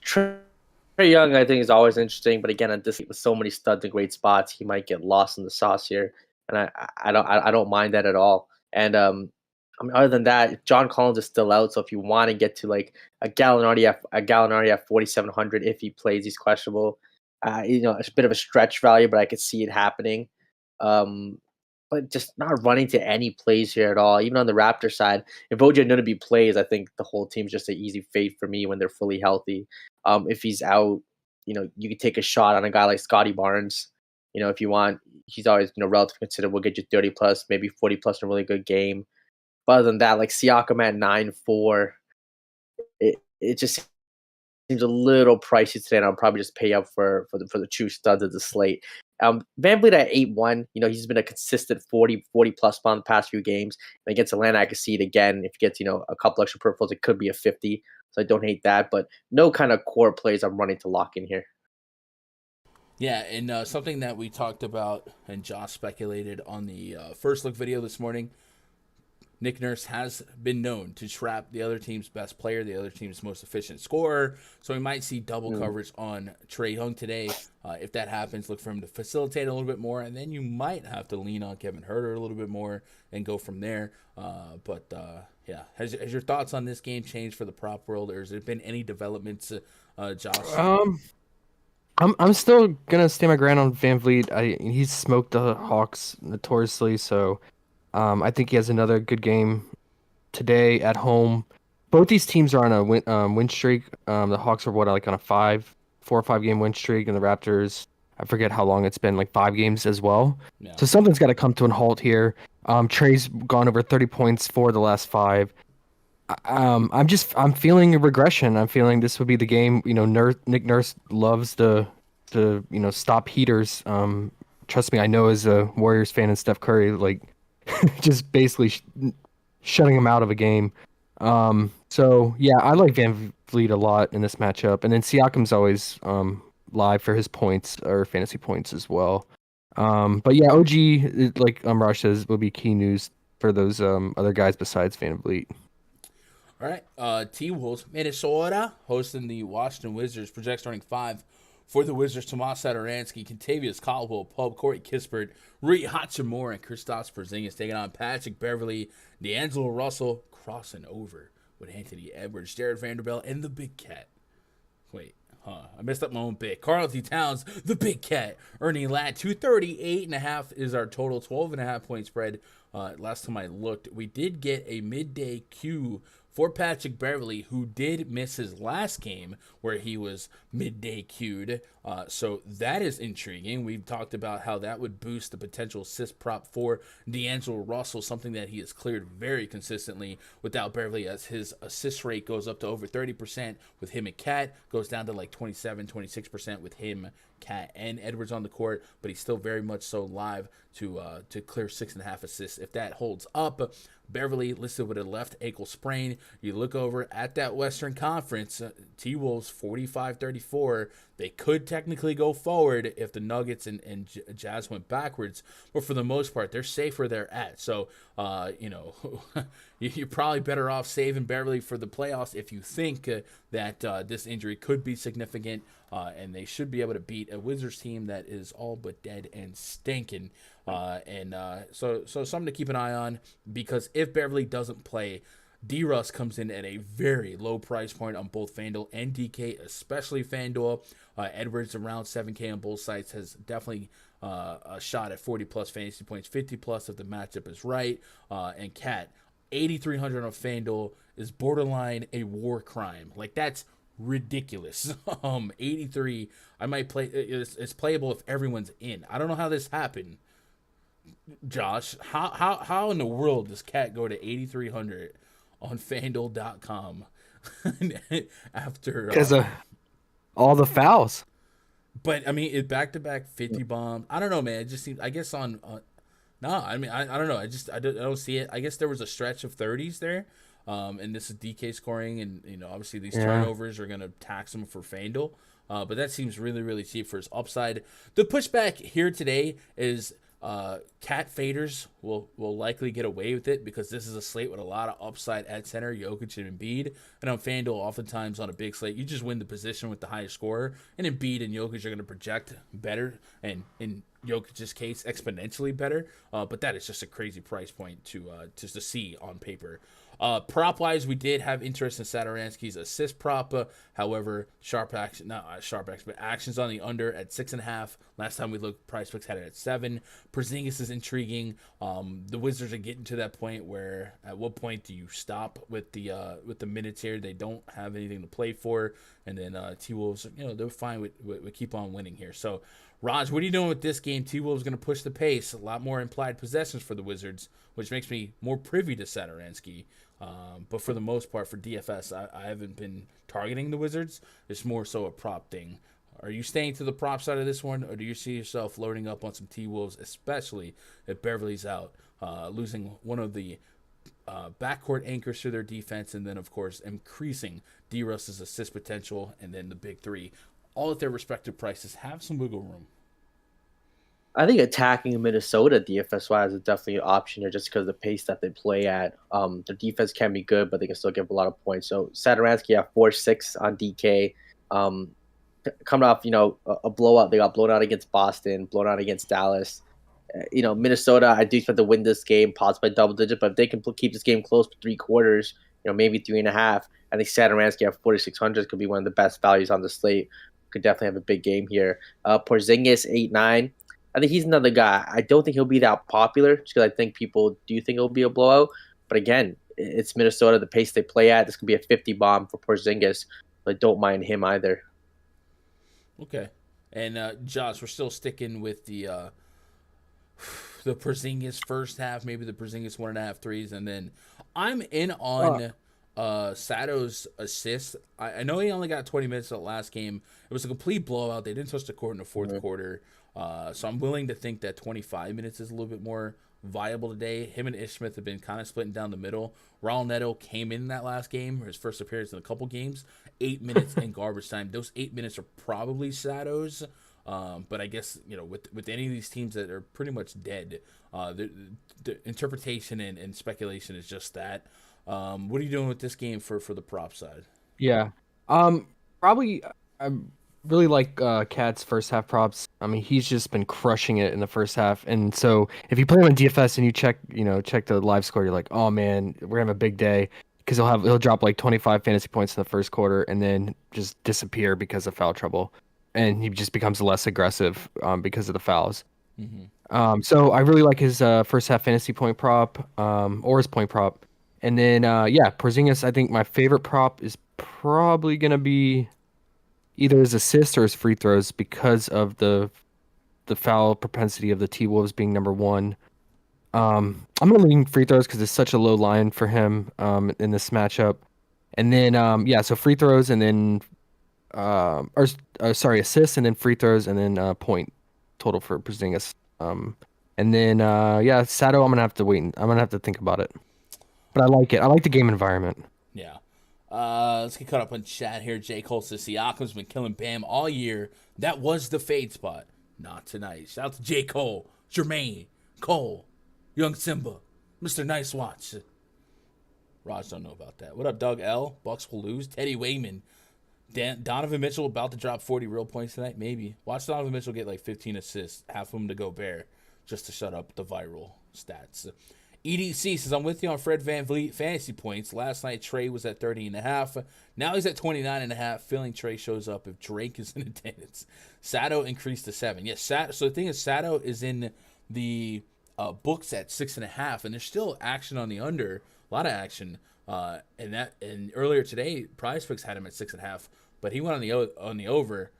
Trey Young, I think, is always interesting, but again, at this with so many studs in great spots, he might get lost in the sauce here, and I don't mind that at all. And other than that, John Collins is still out, so if you want to get to like a Gallinari at 4,700, if he plays, he's questionable. It's a bit of a stretch value, but I could see it happening. But just not running to any plays here at all. Even on the Raptor side, if OG Anunoby plays, I think the whole team's just an easy fade for me when they're fully healthy. If he's out, you could take a shot on a guy like Scotty Barnes. If you want, he's always, relatively considered. We'll get you 30 plus, maybe 40 plus in a really good game. But other than that, like Siakam at 9.4, it just seems a little pricey today, and I'll probably just pay up for the true studs of the slate. VanVleet at 8-1, he's been a consistent 40 plus on the past few games. And against Atlanta, I could see it again. If he gets, a couple extra peripherals, it could be a 50. So I don't hate that, but no kind of core plays I'm running to lock in here. Yeah, and something that we talked about and Josh speculated on the first look video this morning, Nick Nurse has been known to trap the other team's best player, the other team's most efficient scorer. So we might see double coverage on Trae Young today. If that happens, look for him to facilitate a little bit more, and then you might have to lean on Kevin Huerter a little bit more and go from there. Has your thoughts on this game changed for the prop world, or has there been any developments, Josh? I'm still gonna stand my ground on VanVleet. He's smoked the Hawks notoriously, so I think he has another good game today at home. Both these teams are on a win streak. The Hawks are on a 4 or 5 game win streak, and the Raptors, I forget how long it's been, like 5 games as well. Yeah. So something's got to come to a halt here. Trey's gone over 30 points for the last 5. I'm feeling a regression. I'm feeling this would be the game. Nick Nurse loves the stop heaters. Trust me, I know as a Warriors fan and Steph Curry, just basically shutting him out of a game. So yeah, I like VanVleet a lot in this matchup, and then Siakam's always live for his points or fantasy points as well. But yeah, OG, like Raj says, will be key news for those other guys besides VanVleet. All right, T-Wolves, Minnesota, hosting the Washington Wizards, project starting 5 for the Wizards: Tomas Satoransky, Kentavious Caldwell Pope, Corey Kispert, Rui Hachimura, and Kristaps Porzingis taking on Patrick Beverley, D'Angelo Russell crossing over with Anthony Edwards, Jared Vanderbilt, and the Big Cat. I messed up my own pick. Karl-Anthony Towns, the Big Cat, Ernie Ladd, 238.5 is our total, 12.5 point spread. Last time I looked, we did get a midday Q for Patrick Beverley, who did miss his last game where he was midday queued. So that is intriguing. We've talked about how that would boost the potential assist prop for D'Angelo Russell, something that he has cleared very consistently without Beverley, as his assist rate goes up to over 30% with him and Cat, goes down to like 27, 26% with him, Cat, and Edwards on the court, but he's still very much so live to clear 6.5 assists. If that holds up, Beverley listed with a left ankle sprain. You look over at that Western Conference, T-Wolves 45-34. They could technically go forward if the Nuggets and Jazz went backwards, but for the most part, they're safe where they're at. So, you're probably better off saving Beverley for the playoffs if you think that this injury could be significant, and they should be able to beat a Wizards team that is all but dead and stinking. So something to keep an eye on, because if Beverley doesn't play, D-Russ comes in at a very low price point on both FanDuel and DK, especially FanDuel. Edwards around 7K on both sites has definitely a shot at 40 plus fantasy points, 50 plus if the matchup is right. And Cat, 8,300 on FanDuel is borderline a war crime. Like, that's ridiculous. 83, I might play. It's playable if everyone's in. I don't know how this happened, Josh, how in the world does Cat go to 8,300 on Fanduel.com after? Because of all the fouls. But I mean, it back-to-back 50 bombs. I don't know, man. It just seems. I guess on. No, I mean, I don't know. I don't see it. I guess there was a stretch of 30s there, and this is DK scoring, and obviously these turnovers are gonna tax him for Fanduel. But that seems really, really cheap for his upside. The pushback here today is Cat faders will likely get away with it because this is a slate with a lot of upside at center, Jokic and Embiid. And on FanDuel, oftentimes on a big slate, you just win the position with the highest scorer. And Embiid and Jokic are going to project better, and in Jokic's case, exponentially better. But that is just a crazy price point to see on paper. Prop wise, we did have interest in Satoransky's assist prop. However, actions on the under at 6.5. Last time we looked, PrizePicks had it at 7. Porzingis is intriguing. The Wizards are getting to that point where, at what point do you stop with the minutes here? They don't have anything to play for, and then T-Wolves, they're fine with keep on winning here. So, Raj, what are you doing with this game? T-Wolves going to push the pace. A lot more implied possessions for the Wizards, which makes me more privy to Satoransky. But for the most part, for DFS, I haven't been targeting the Wizards. It's more so a prop thing. Are you staying to the prop side of this one, or do you see yourself loading up on some T-Wolves, especially if Beverly's out, losing one of the backcourt anchors to their defense, and then, of course, increasing D-Russ's assist potential, and then the big three, all at their respective prices, have some wiggle room? I think attacking Minnesota DFS-wise is definitely an option here just because of the pace that they play at. The defense can be good, but they can still give a lot of points. So Satoransky at 4.6 on DK. Coming off, a blowout. They got blown out against Boston, blown out against Dallas. Minnesota, I do expect to win this game, possibly by double digit, but if they can keep this game close for 3 quarters, maybe 3.5, I think Satoransky at 4,600 could be one of the best values on the slate. Could definitely have a big game here. Porzingis, 8.9. I think he's another guy. I don't think he'll be that popular just because I think people do think it'll be a blowout. But again, it's Minnesota, the pace they play at. This could be a 50 bomb for Porzingis, but don't mind him either. Okay. And Josh, we're still sticking with the Porzingis first half, maybe the Porzingis 1.5 threes, and then I'm in on Sato's assist. I know he only got 20 minutes of the last game. It was a complete blowout. They didn't touch the court in the fourth quarter. So I'm willing to think that 25 minutes is a little bit more viable today. Him and Ish Smith have been kind of splitting down the middle. Raul Neto came in that last game, his first appearance in a couple games, 8 minutes in garbage time. Those 8 minutes are probably Sato's. But I guess, with any of these teams that are pretty much dead, the interpretation and speculation is just that. What are you doing with this game for the prop side? Yeah. Probably I really like Cat's first half props. I mean, he's just been crushing it in the first half. And so if you play him in DFS and you check the live score, you're like, oh man, we're having a big day. Because he'll drop like 25 fantasy points in the first quarter and then just disappear because of foul trouble. And he just becomes less aggressive because of the fouls. Mm-hmm. So I really like his first half fantasy point prop or his point prop. And then, Porzingis, I think my favorite prop is probably going to be either his assists or his free throws because of the foul propensity of the T-Wolves being number 1. I'm going to lean free throws because it's such a low line for him in this matchup. And then, so free throws and then, assists and then free throws and then point total for Porzingis. And then, Sato, I'm going to have to wait. I'm going to have to think about it. But I like it. I like the game environment. Yeah. Let's get caught up on chat here. J. Cole says Siakam's been killing Bam all year. That was the fade spot. Not tonight. Shout out to J. Cole, Jermaine, Cole, Young Simba, Mr. Nice Watch. Raj don't know about that. What up, Doug L? Bucks will lose. Teddy Wayman. Donovan Mitchell about to drop 40 real points tonight? Maybe. Watch Donovan Mitchell get like 15 assists, half of them to Gobert, just to shut up the viral stats. EDC says, I'm with you on Fred VanVleet fantasy points. Last night, Trey was at 30.5. Now he's at 29.5. Feeling Trey shows up if Drake is in attendance. Sato increased to 7. Yes, so the thing is, Sato is in the books at 6.5, and there's still action on the under. A lot of action. And earlier today, PrizePicks had him at 6.5, but he went on the over.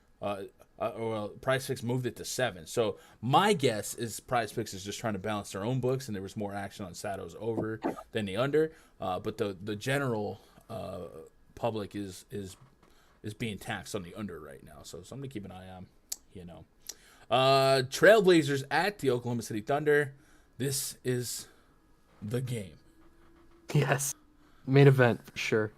Well, PrizePicks moved it to 7. So my guess is PrizePicks is just trying to balance their own books, and there was more action on Sato's over than the under. But the general public is being taxed on the under right now. So something to keep an eye on. Trailblazers at the Oklahoma City Thunder. This is the game. Yes. Main event for sure.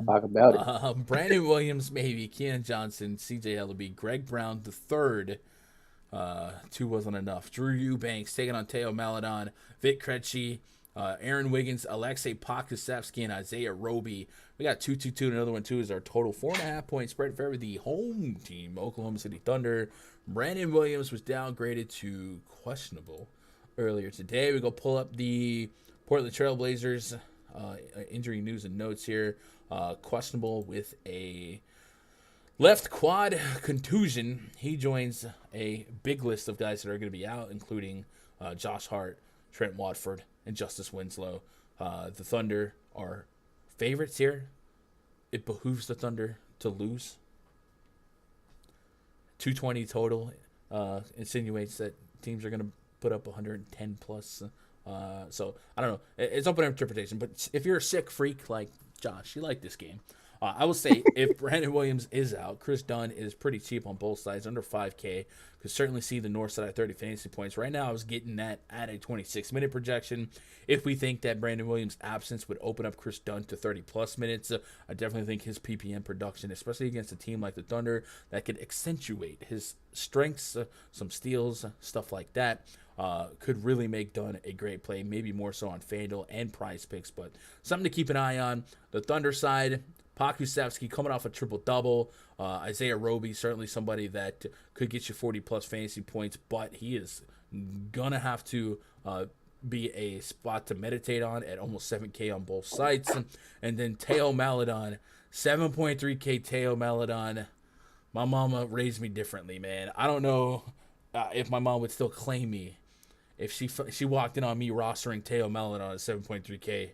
Talk about it. Brandon Williams, maybe. Keanon Johnson, CJ Ellaby, Greg Brown the third. 2 wasn't enough. Drew Eubanks taking on Teo Maledon, Vic Krejci, Aaron Wiggins, Alexei Pokusevsky, and Isaiah Roby. We got 2-2-2. Another one, too, is our total 4.5 point spread for the home team, Oklahoma City Thunder. Brandon Williams was downgraded to questionable earlier today. We go pull up the Portland Trailblazers injury news and notes here. Questionable with a left quad contusion. He joins a big list of guys that are going to be out, including Josh Hart, Trent Watford, and Justice Winslow. The Thunder are favorites here. It behooves the Thunder to lose. 220 total insinuates that teams are going to put up 110 plus. So I don't know. It's open interpretation. But if you're a sick freak like Josh, you like this game. I will say if Brandon Williams is out, Chris Dunn is pretty cheap on both sides, under 5K. Could certainly see the north side at 30 fantasy points. Right now, I was getting that at a 26-minute projection. If we think that Brandon Williams' absence would open up Chris Dunn to 30-plus minutes, I definitely think his PPM production, especially against a team like the Thunder, that could accentuate his strengths, some steals, stuff like that, could really make Dunn a great play, maybe more so on Fanduel and PrizePicks, but something to keep an eye on. The Thunder side, Pokusevsky coming off a triple-double. Isaiah Roby, certainly somebody that could get you 40-plus fantasy points, but he is going to have to be a spot to meditate on at almost 7K on both sites. And then Teo Maledon, 7.3K Teo Maledon. My mama raised me differently, man. I don't know if my mom would still claim me if she walked in on me rostering Teo Maledon at 7.3K.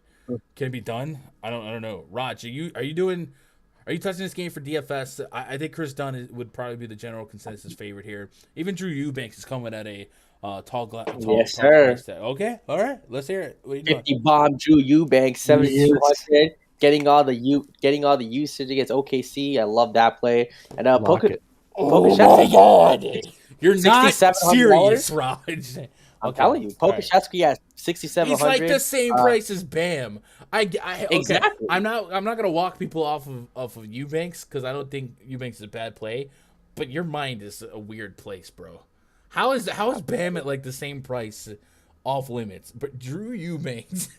Can it be done? I don't know. Raj, are you touching this game for DFS? I think Chris Dunn would probably be the general consensus favorite here. Even Drew Eubanks is coming at a tall yes, sir. price tag. Okay, all right, let's hear it. What are you doing? 50 bomb Drew Eubanks, 7,200, getting all the usage against OKC. I love that play. And Oh my God, you're not serious, Raj. I'm telling you, Pokusevsky has 6,700. He's like the same price as Bam. Okay. Exactly. I'm not gonna walk people off of Eubanks because I don't think Eubanks is a bad play, but your mind is a weird place, bro. How is Bam at like the same price, off limits? But Drew Eubanks.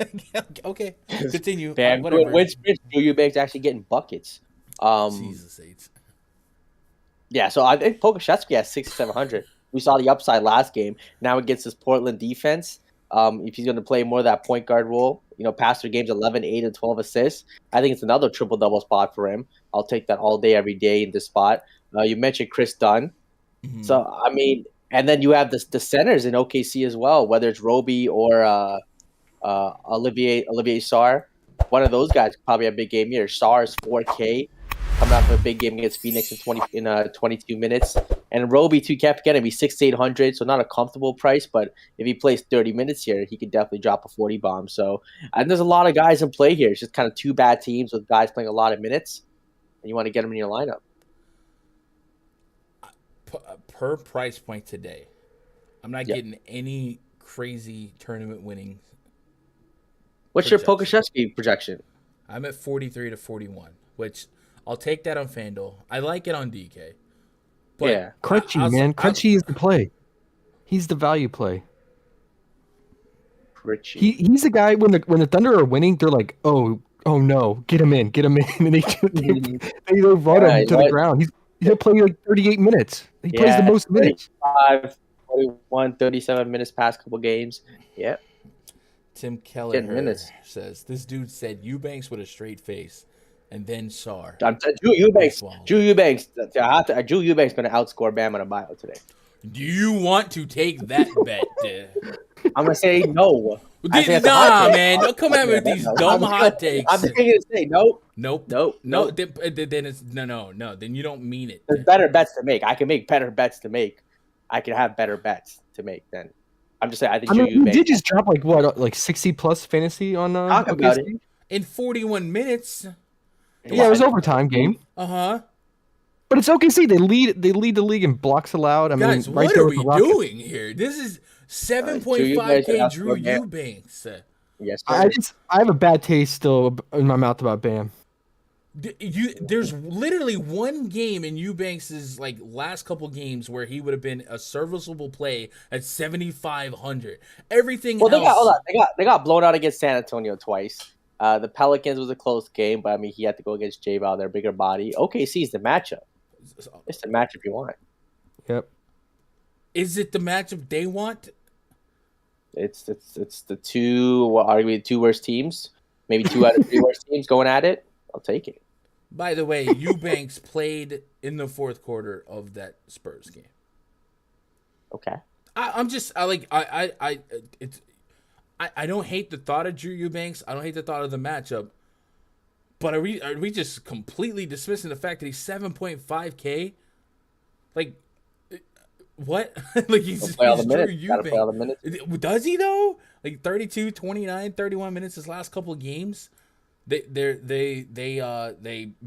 Okay, continue. Bam, which Drew Eubanks actually getting buckets? Jesus H. Yeah, so I think Pokusevsky has 6,700. We saw the upside last game. Now against this Portland defense, if he's going to play more of that point guard role, past their games 11, 8, and 12 assists, I think it's another triple-double spot for him. I'll take that all day, every day in this spot. You mentioned Chris Dunn. Mm-hmm. So, I mean, and then you have the centers in OKC as well, whether it's Roby or Olivier Sarr. One of those guys probably have a big game here. Sarr is 4K. Coming out for a big game against Phoenix in 22 minutes. And Roby, too, can't forget him. He's 6,800, so not a comfortable price. But if he plays 30 minutes here, he could definitely drop a 40 bomb. So, and there's a lot of guys in play here. It's just kind of two bad teams with guys playing a lot of minutes. And you want to get them in your lineup. Per price point today, I'm not getting any crazy tournament winning. What's your Pokusevsky projection? I'm at 43 to 41, which I'll take that on FanDuel. I like it on DK. But yeah. Krejci, man. Krejci is the play. He's the value play. Krejci. He's the guy when the Thunder are winning, they're like, oh no, get him in. And they run him to the ground. He'll play like 38 minutes. He plays the most minutes. 35, 41, 37 minutes past couple games. Yeah. Tim Keller says, this dude said Eubanks with a straight face. And then Sarr. Drew Eubanks. Drew Eubanks going to outscore Bam on a bio today. Do you want to take that bet? I'm gonna say no. Nah, man. Don't come at me with these dumb hot takes. I'm thinking to say nope. Nope. Nope. No. Then it's no. Then you don't mean it. There's better bets to make. I can make better bets to make. I can have better bets to make than. I'm just saying. I think you did just drop like 60 plus fantasy on Talk about it. In 41 minutes. Yeah, it was overtime game. Uh-huh. But it's OKC. They lead the league in blocks allowed. I Guys, mean, right what there are with we the Rockets. doing here? This is 7.5K Drew Eubanks. Yes, I have a bad taste still in my mouth about Bam. There's literally one game in Eubanks's like last couple games where he would have been a serviceable play at 7,500. Everything else. They got blown out against San Antonio twice. The Pelicans was a close game, but I mean he had to go against J-Ball, their bigger body. OKC is the matchup. It's the matchup you want. Yep. Is it the matchup they want? It's the two arguably the two worst teams, maybe 2 out of 3 worst teams going at it. I'll take it. By the way, Eubanks played in the fourth quarter of that Spurs game. Okay. I don't hate the thought of Drew Eubanks. I don't hate the thought of the matchup. But are we just completely dismissing the fact that he's 7.5K? Like, what? Like he's play all the Drew minutes. Eubanks. Gotta play all the minutes. Does he though? Like 32, 29, 31 minutes his last couple of games. They've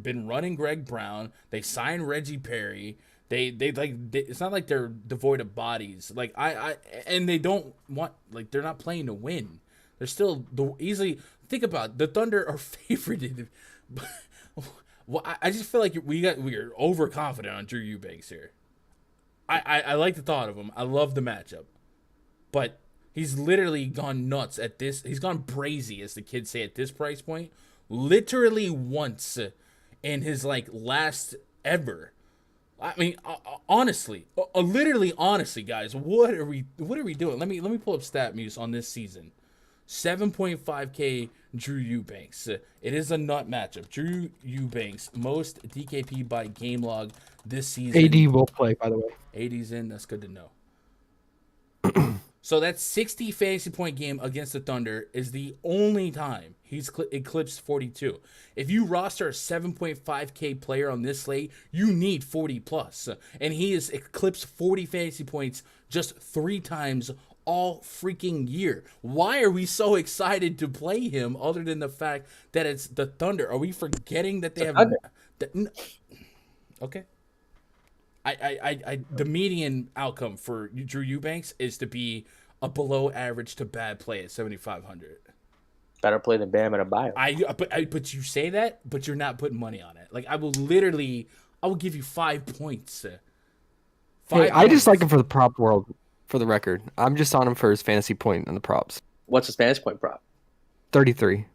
been running Greg Brown. They signed Reggie Perry. It's not like they're devoid of bodies. Like and they don't want, like, they're not playing to win. They're still easily. Think about it, the Thunder are favored. Well, I just feel like we're overconfident on Drew Eubanks here. I like the thought of him. I love the matchup, but he's literally gone nuts at this. He's gone brazy, as the kids say, at this price point. Literally once in his last ever. I mean, honestly, literally, honestly, guys, what are we doing? Let me pull up StatMuse on this season. 7.5K Drew Eubanks. It is a nut matchup. Drew Eubanks, most DKP by game log this season. AD will play, by the way. AD's in. That's good to know. So that 60 fantasy point game against the Thunder is the only time he's eclipsed 42. If you roster a 7.5K player on this slate, you need 40 plus. And he has eclipsed 40 fantasy points just 3 times all freaking year. Why are we so excited to play him other than the fact that it's the Thunder? Are we forgetting that they have... Okay. The median outcome for Drew Eubanks is to be a below average to bad play at 7,500. Better play than Bam and Adebayo. But you say that, but you're not putting money on it. Like, I will give you 5 points. I just like him for the prop world. For the record, I'm just on him for his fantasy point in the props. What's his fantasy point prop? 33.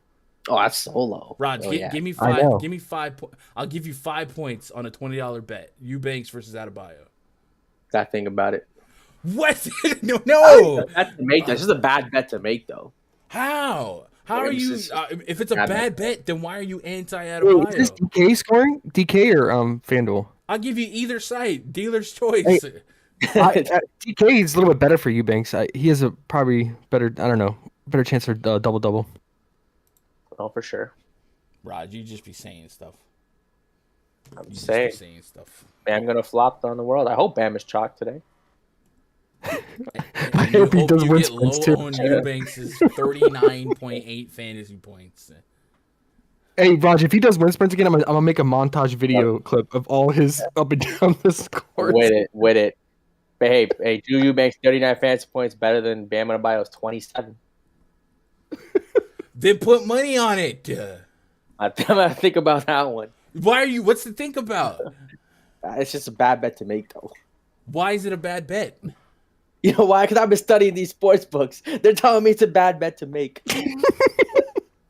Oh, that's so low. Rod, give me 5. Give me 5. I'll give you 5 points on a $20 bet. Eubanks versus Adebayo. That thing about it. What? No. That's to make. This is a bad bet to make, though. How? How are you? If it's a bad bet, then why are you anti-Adebayo? Is this DK scoring? DK or Fanduel? I'll give you either side. Dealer's choice. Hey, DK is a little bit better for Eubanks. He has a probably better. I don't know, better chance for double. Oh, for sure. Rod, you just be saying stuff. I'm just saying stuff. Bam gonna flop on the world. I hope Bam is chalked today. I hope he does win sprints too. On Eubanks is 39.8 fantasy points. Hey, Raj, if he does win sprints again, I'm gonna make a montage video clip of all his up and down the scores. With it. But hey, Drew Eubanks 39 fantasy points better than Bam Adebayo's 27. Then put money on it. I'm gonna think about that one. What's to think about? It's just a bad bet to make, though. Why is it a bad bet? You know why? Because I've been studying these sports books. They're telling me it's a bad bet to make.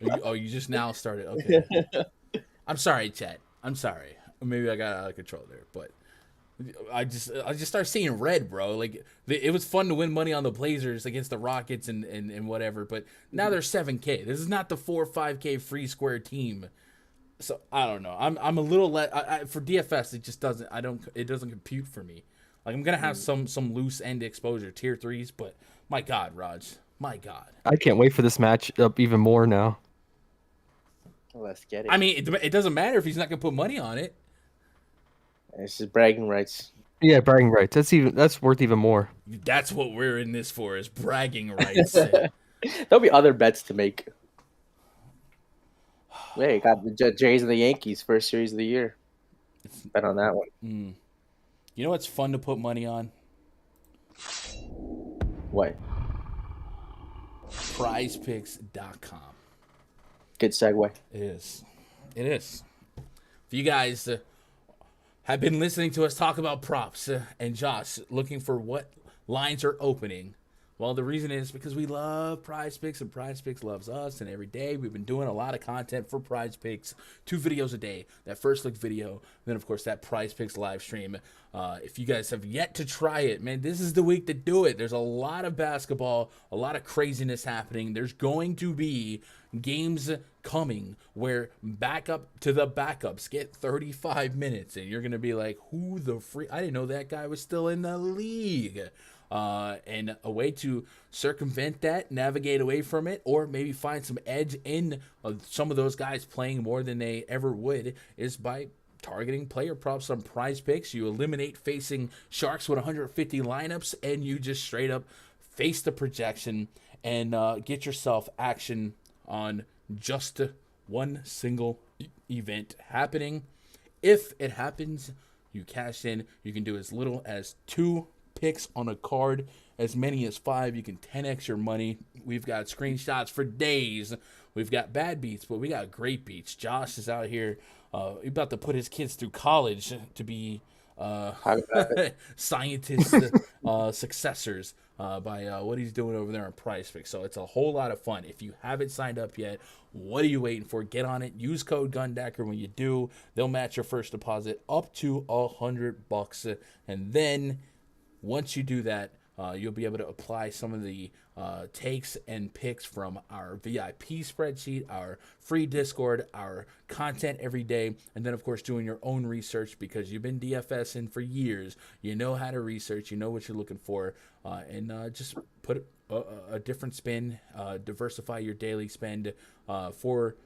You just now started. Okay. I'm sorry, Chet. I'm sorry. Maybe I got out of control there, but I just started seeing red, bro. Like, it was fun to win money on the Blazers against the Rockets and whatever, but now they're 7K. This is not the 4 or 5K free square team. So I don't know. I'm a little for DFS. It just doesn't. It doesn't compute for me. Like I'm gonna have some loose end exposure, tier 3s, but my God, Raj, my God. I can't wait for this match up even more now. Let's get it. I mean, it doesn't matter if he's not gonna put money on it. It's just bragging rights. Yeah, bragging rights. That's worth even more. That's what we're in this for, is bragging rights. There'll be other bets to make. Hey, got the Jays and the Yankees first series of the year. Bet on that one. You know what's fun to put money on? What? PrizePicks.com. Good segue. It is. It is. If you guys have been listening to us talk about props and Josh looking for what lines are opening, well, the reason is because we love PrizePicks and PrizePicks loves us. And every day we've been doing a lot of content for PrizePicks, 2 videos a day. That first look video, and then of course that PrizePicks live stream. If you guys have yet to try it, man, this is the week to do it. There's a lot of basketball, a lot of craziness happening. There's going to be games coming where backup to the backups get 35 minutes, and you're going to be like, who the freak? I didn't know that guy was still in the league. And a way to circumvent that, navigate away from it, or maybe find some edge in some of those guys playing more than they ever would is by targeting player props on PrizePicks. You eliminate facing sharks with 150 lineups, and you just straight up face the projection and get yourself action on just one single event happening. If it happens, you cash in. You can do as little as 2 picks on a card, as many as 5. You can 10x your money. We've got screenshots for days. We've got bad beats, but we got great beats. Josh is out here about to put his kids through college to be scientist successors by what he's doing over there on PrizePicks. So it's a whole lot of fun. If you haven't signed up yet, what are you waiting for? Get on it. Use code GUNDACKER. When you do, they'll match your first deposit up to $100, and then once you do that, you'll be able to apply some of the takes and picks from our VIP spreadsheet, our free Discord, our content every day, and then, of course, doing your own research because you've been DFSing for years. You know how to research. You know what you're looking for, and just put a different spin, diversify your daily spend for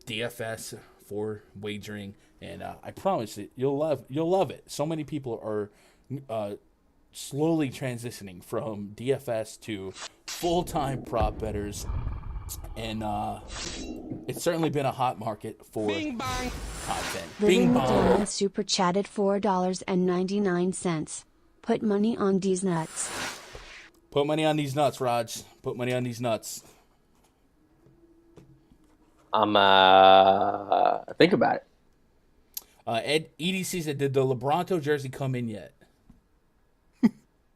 DFS, for wagering, and I promise that you'll love it. So many people are slowly transitioning from DFS to full-time prop bettors, and it's certainly been a hot market for content. Living Down super chatted $4.99. Put money on these nuts. Put money on these nuts, Raj. Put money on these nuts. Think about it. EDC said, did the LeBronto jersey come in yet?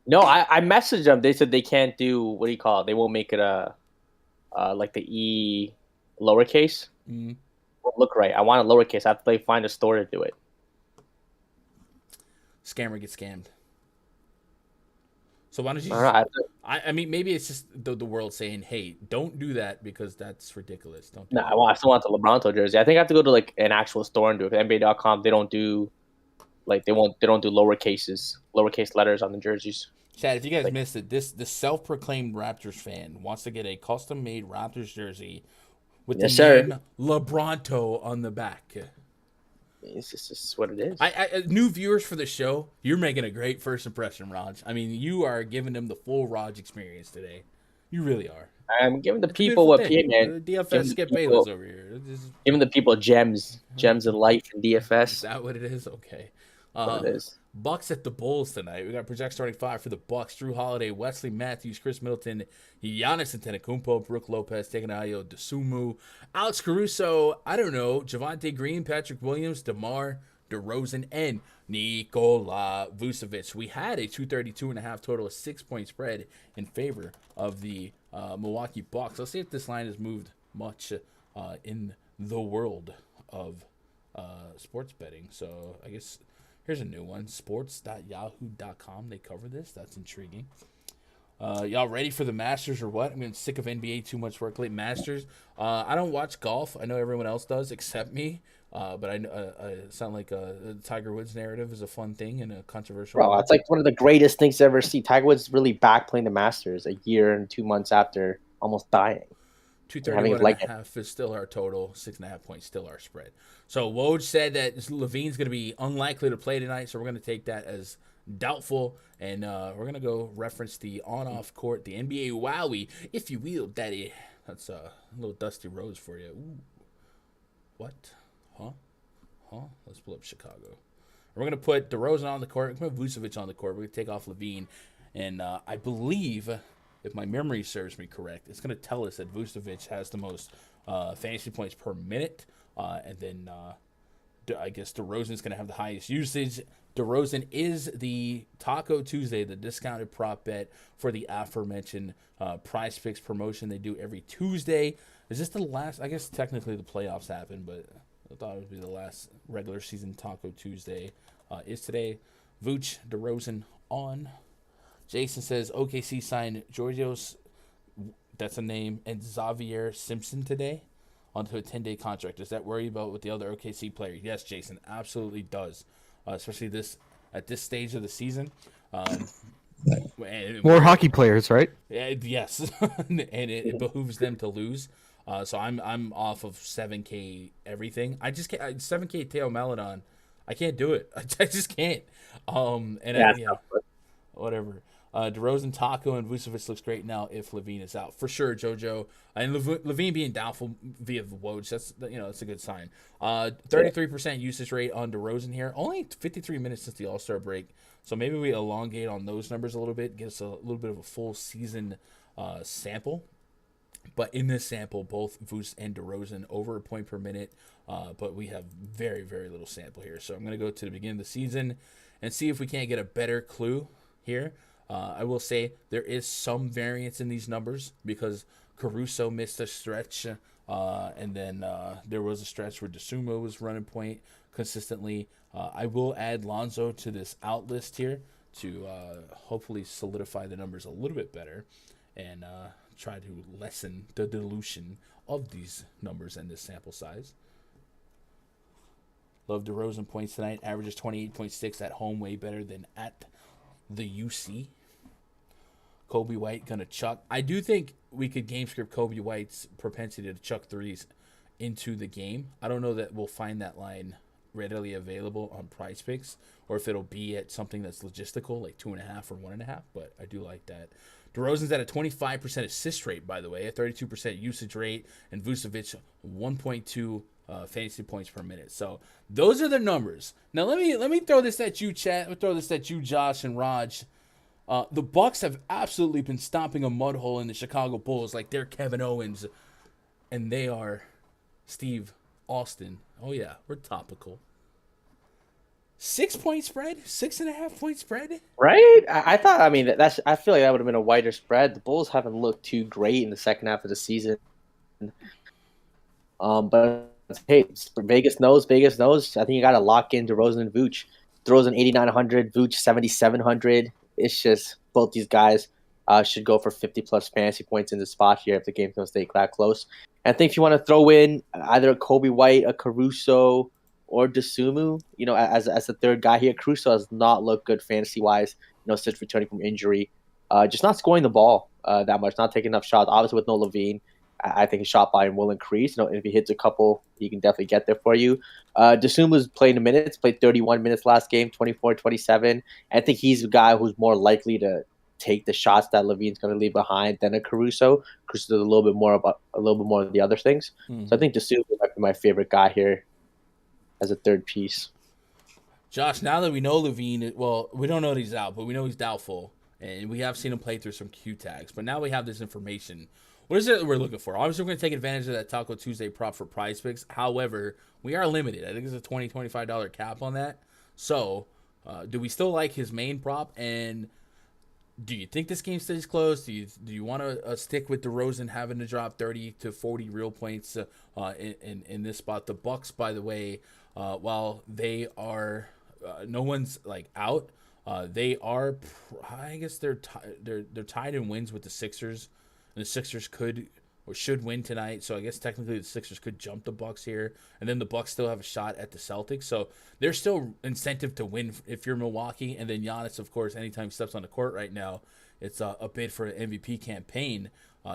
No, I messaged them. They said they can't do, what do you call it? They won't make it like the E lowercase. Mm-hmm. Won't look right. I want a lowercase. I have to find a store to do it. Scammer gets scammed. So why don't you? I mean, maybe it's just the world saying, "Hey, don't do that because that's ridiculous." Don't. Do that. I still want the LeBronto jersey. I think I have to go to like an actual store and do it. NBA.com, they don't do they don't do lowercase letters on the jerseys. Chad, if you guys missed it, the self-proclaimed Raptors fan wants to get a custom-made Raptors jersey with the name LeBronto on the back. It's just what it is. I new viewers for the show, you're making a great first impression, Raj. I mean, you are giving them the full Raj experience today. You really are. I'm giving the people what man. DFS Skip Bayless over here. Giving the people gems of life in DFS. Is that what it is? Okay. What it is. Bucks at the Bulls tonight. We got project starting 5 for the Bucks. Drew Holiday, Wesley Matthews, Chris Middleton, Giannis Antetokounmpo, Brook Lopez, taking Ayo Dosunmu, Alex Caruso, I don't know, Javante Green, Patrick Williams, DeMar DeRozan, and Nikola Vucevic. We had a 232.5 total, a 6-point spread in favor of the Milwaukee Bucks. Let's see if this line has moved much in the world of sports betting. So I guess here's a new one, sports.yahoo.com. They cover this. That's intriguing. Y'all ready for the Masters or what? I'm getting sick of NBA too much work late. Masters. I don't watch golf. I know everyone else does except me. But I sound like the Tiger Woods narrative is a fun thing and a controversial. Bro, it's like one of the greatest things to ever see. Tiger Woods really back playing the Masters a year and 2 months after almost dying. 231 and a half is still our total. 6.5 points still our spread. So Woj said that Levine's going to be unlikely to play tonight, so we're going to take that as doubtful, and we're going to go reference the on-off court, the NBA Wowie, if you will, daddy. That's a little Dusty Rose for you. Ooh. What? Huh? Let's pull up Chicago. We're going to put DeRozan on the court. We're going to put Vucevic on the court. We're going to take off Levine. And I believe, if my memory serves me correct, it's going to tell us that Vucevic has the most fantasy points per minute. And then I guess DeRozan's going to have the highest usage. DeRozan is the Taco Tuesday, the discounted prop bet for the aforementioned PrizePicks promotion they do every Tuesday. Is this the last? I guess technically the playoffs happen, but I thought it would be the last regular season Taco Tuesday. Is today. Vooch, DeRozan on. Jason says OKC signed Georgios, that's a name, and Xavier Simpson today onto a 10-day contract. Does that worry about with the other OKC players? Yes, Jason, absolutely does. Especially at this stage of the season. More hockey players, right? Yes, and it behooves them to lose. So I'm off of 7K everything. I just can't 7K Teo Maladon. I can't do it. I just can't. Whatever. DeRozan, Taco, and Vucevic looks great now if Levine is out. For sure, JoJo. And Levine being doubtful via the Woj, that's a good sign. 33% usage rate on DeRozan here. Only 53 minutes since the All-Star break. So maybe we elongate on those numbers a little bit, get us a little bit of a full season sample. But in this sample, both Vuce and DeRozan over a point per minute. But we have very, very little sample here. So I'm going to go to the beginning of the season and see if we can't get a better clue here. I will say there is some variance in these numbers because Caruso missed a stretch, and then there was a stretch where DeSumo was running point consistently. I will add Lonzo to this out list here to hopefully solidify the numbers a little bit better and try to lessen the dilution of these numbers and this sample size. Love DeRozan points tonight. Averages 28.6 at home, way better than at the UC. Kobe White gonna chuck. I do think we could game script Kobe White's propensity to chuck threes into the game. I don't know that we'll find that line readily available on PrizePicks or if it'll be at something that's logistical like 2.5 or 1.5. But I do like that. DeRozan's at a 25% assist rate, by the way, a 32% usage rate, and Vucevic 1.2 fantasy points per minute. So those are the numbers. Now let me throw this at you, chat. Let me throw this at you, Josh and Raj. The Bucks have absolutely been stomping a mud hole in the Chicago Bulls like they're Kevin Owens, and they are Steve Austin. Oh yeah, we're topical. 6-point spread, 6.5 point spread. Right? I thought. I mean, I feel like that would have been a wider spread. The Bulls haven't looked too great in the second half of the season. But hey, Vegas knows. I think you got to lock in DeRozan and Vooch. DeRozan 8,900, Vooch 7,700. It's just both these guys should go for 50-plus fantasy points in the spot here if the game's going to stay that close. And I think if you want to throw in either a Kobe White, a Caruso, or Dosunmu, as the third guy here, Caruso has not looked good fantasy-wise, since returning from injury. Just not scoring the ball that much, not taking enough shots. Obviously, with no Levine, I think his shot volume will increase. If he hits a couple, he can definitely get there for you. Dosunmu's playing the minutes, played 31 minutes last game, 24, 27. I think he's a guy who's more likely to take the shots that Levine's going to leave behind than a Caruso. Caruso does a little bit more of the other things. Mm-hmm. So I think Dosunmu might be my favorite guy here as a third piece. Josh, now that we know Levine, well, we don't know that he's out, but we know he's doubtful, and we have seen him play through some Q tags. But now we have this information. What is it that we're looking for? Obviously, we're going to take advantage of that Taco Tuesday prop for PrizePicks. However, we are limited. I think there's a $20, $25 cap on that. So, do we still like his main prop? And do you think this game stays close? Do you want to stick with DeRozan having to drop 30 to 40 real points in this spot? The Bucks, by the way, while they are no one's like out, they are. I guess they're tied in wins with the Sixers. And the Sixers could or should win tonight. So I guess technically the Sixers could jump the Bucks here, and then the Bucks still have a shot at the Celtics. So there's still incentive to win if you're Milwaukee. And then Giannis, of course, anytime he steps on the court right now, it's a bid for an MVP campaign,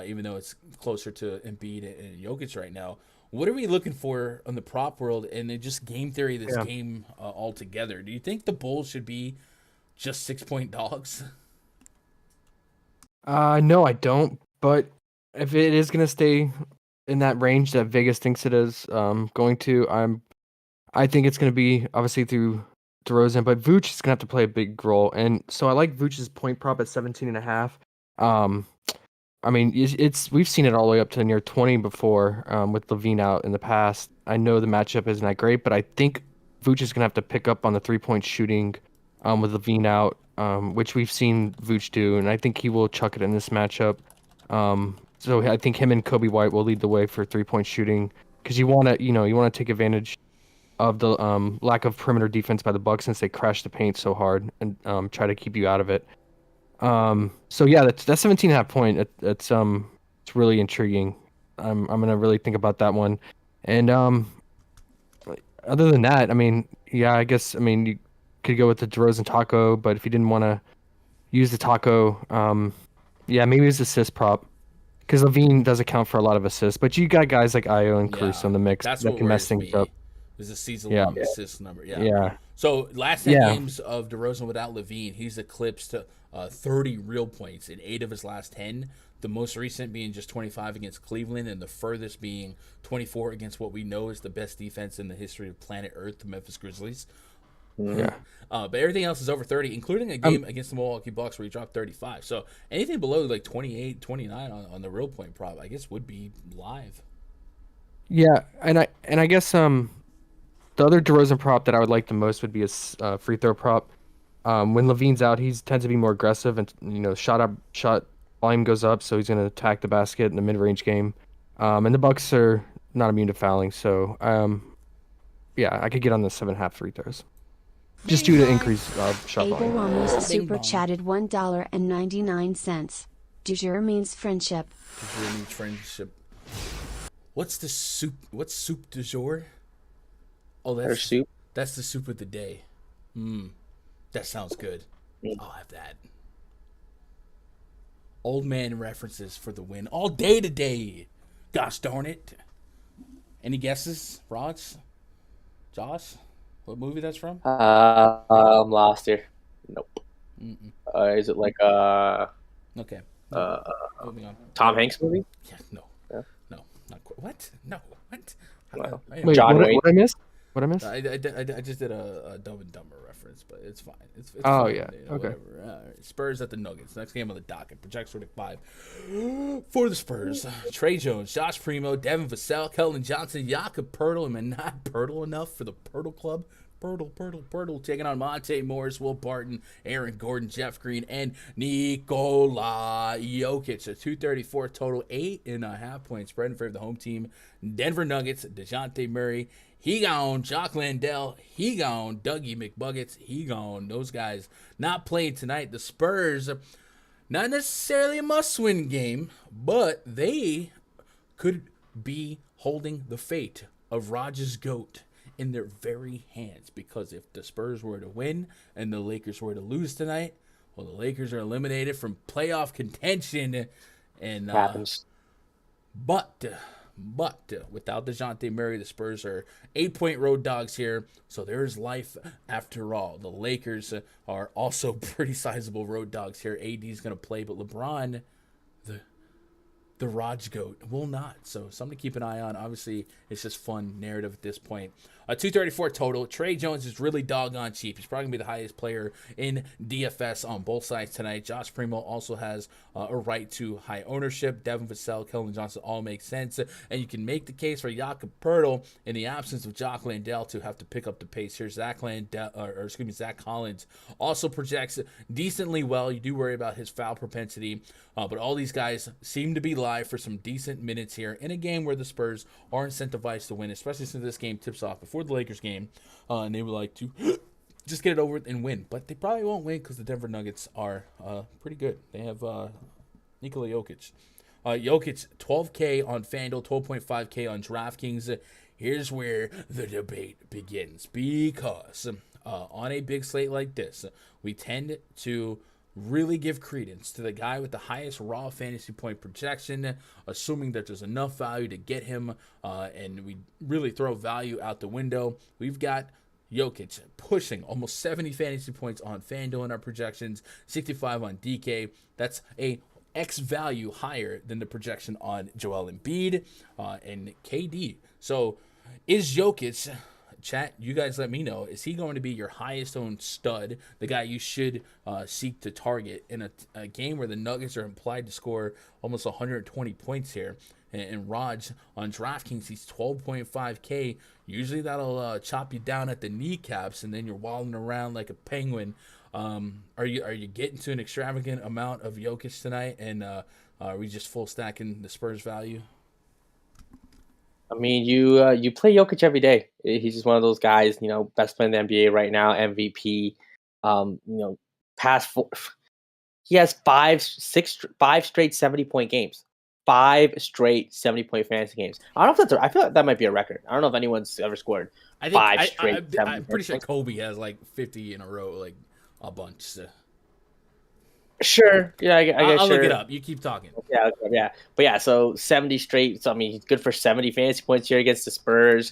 even though it's closer to Embiid and Jokic right now. What are we looking for on the prop world and then just game theory this game altogether? Do you think the Bulls should be just 6-point dogs? No, I don't. But if it is going to stay in that range that Vegas thinks it is going to, I think it's going to be obviously through DeRozan, but Vooch is going to have to play a big role. And so I like Vooch's point prop at 17.5. I mean, we've seen it all the way up to near 20 before with Levine out in the past. I know the matchup isn't that great, but I think Vooch is going to have to pick up on the 3-point shooting with Levine out, which we've seen Vooch do, and I think he will chuck it in this matchup. So I think him and Kobe White will lead the way for 3-point shooting because you want to take advantage of the lack of perimeter defense by the Bucks since they crash the paint so hard and try to keep you out of it. So yeah, that's 17.5 point. It's really intriguing. I'm gonna really think about that one. And other than that, I mean, yeah, I guess you could go with the DeRozan taco, but if you didn't want to use the taco, yeah, maybe it's assist prop because Levine does account for a lot of assists. But you got guys like Io and Cruz in the mix that can mess things up. Is a season-long assist number. Yeah. So last 10 games of DeRozan without Levine, he's eclipsed 30 real points in 8 of his last 10. The most recent being just 25 against Cleveland, and the furthest being 24 against what we know is the best defense in the history of planet Earth, the Memphis Grizzlies. Yeah. But everything else is over 30, including a game against the Milwaukee Bucks where he dropped 35. So anything below like 28, 29 on the real point prop, I guess, would be live. Yeah, and I guess the other DeRozan prop that I would like the most would be a free throw prop. When Levine's out, he tends to be more aggressive, and shot volume goes up, so he's going to attack the basket in the mid range game. And the Bucks are not immune to fouling, so yeah, I could get on the 7.5 free throws, just due to increased shot Abel volume. Ramos super chatted $1.99. Du jour means friendship. Du jour means friendship. What's the soup? What's soup du jour? Oh, that's soup. That's the soup of the day. That sounds good. I'll have that. Old man references for the win all day today. Gosh darn it. Any guesses, Rods? Josh? What movie that's from? I'm lost here. Nope. Is it like Okay. Moving on. Tom Hanks movie? Yeah, no. Yeah. No, not quite. What? No, what? Wow. Wait, John Wayne. what I missed? What I missed? I just did a Dumb and Dumber reference, but it's fine. It's Oh, fine, yeah. Okay. Whatever. Spurs at the Nuggets. Next game on the docket. Projects for the 5 for the Spurs. Trey Jones, Josh Primo, Devin Vassell, Keldon Johnson, Jakob Poeltl, and not Poeltl enough for the Poeltl Club. Poeltl taking on Monte Morris, Will Barton, Aaron Gordon, Jeff Green, and Nikola Jokic. A 234 total, 8.5 point spread in favor of the home team. Denver Nuggets, DeJounte Murray, he gone. Jock Landale, he gone. Dougie McBuckets, he gone. Those guys not playing tonight. The Spurs, not necessarily a must-win game, but they could be holding the fate of Rodgers' GOAT in their very hands, because if the Spurs were to win and the Lakers were to lose tonight, well, the Lakers are eliminated from playoff contention. And Happens. But without DeJounte Murray, the Spurs are 8-point road dogs here, so there's life after all. The Lakers are also pretty sizable road dogs here. AD's going to play, but LeBron, the Raj GOAT, will not. So something to keep an eye on. Obviously, it's just fun narrative at this point. 234 total. Trey Jones is really doggone cheap. He's probably going to be the highest player in DFS on both sides tonight. Josh Primo also has a right to high ownership. Devin Vassell, Keldon Johnson all make sense. And you can make the case for Jakob Poeltl in the absence of Jock Landale to have to pick up the pace here. Zach Collins also projects decently well. You do worry about his foul propensity. But all these guys seem to be live for some decent minutes here in a game where the Spurs are incentivized to win, especially since this game tips off before the Lakers game, and they would like to just get it over with and win. But they probably won't win because the Denver Nuggets are pretty good. They have Nikola Jokic. Jokic, 12K on Fanduel, 12.5K on DraftKings. Here's where the debate begins, because on a big slate like this, we tend to really give credence to the guy with the highest raw fantasy point projection, assuming that there's enough value to get him, and we really throw value out the window. We've got Jokic pushing almost 70 fantasy points on FanDuel in our projections, 65 on DK. That's a X value higher than the projection on Joel Embiid and KD. So is Jokic, chat, you guys let me know, is he going to be your highest owned stud, the guy you should seek to target in a game where the Nuggets are implied to score almost 120 points here? And Raj, on DraftKings, he's 12.5K. Usually that'll chop you down at the kneecaps, and then you're waddling around like a penguin. Are you getting to an extravagant amount of Jokic tonight, and are we just full stacking the Spurs value? I mean, you play Jokic every day. He's just one of those guys, best player in the NBA right now, MVP. Past four, he has five straight 70-point games. 5 straight 70-point fantasy games. I don't know if I feel like that might be a record. I don't know if anyone's ever scored I think 5 straight. I'm pretty sure Kobe has like 50 in a row, like a bunch. So. Sure. Yeah, I guess I'll sure. look it up. You keep talking. Yeah. But yeah, so 70 straight. So I mean, he's good for 70 fantasy points here against the Spurs.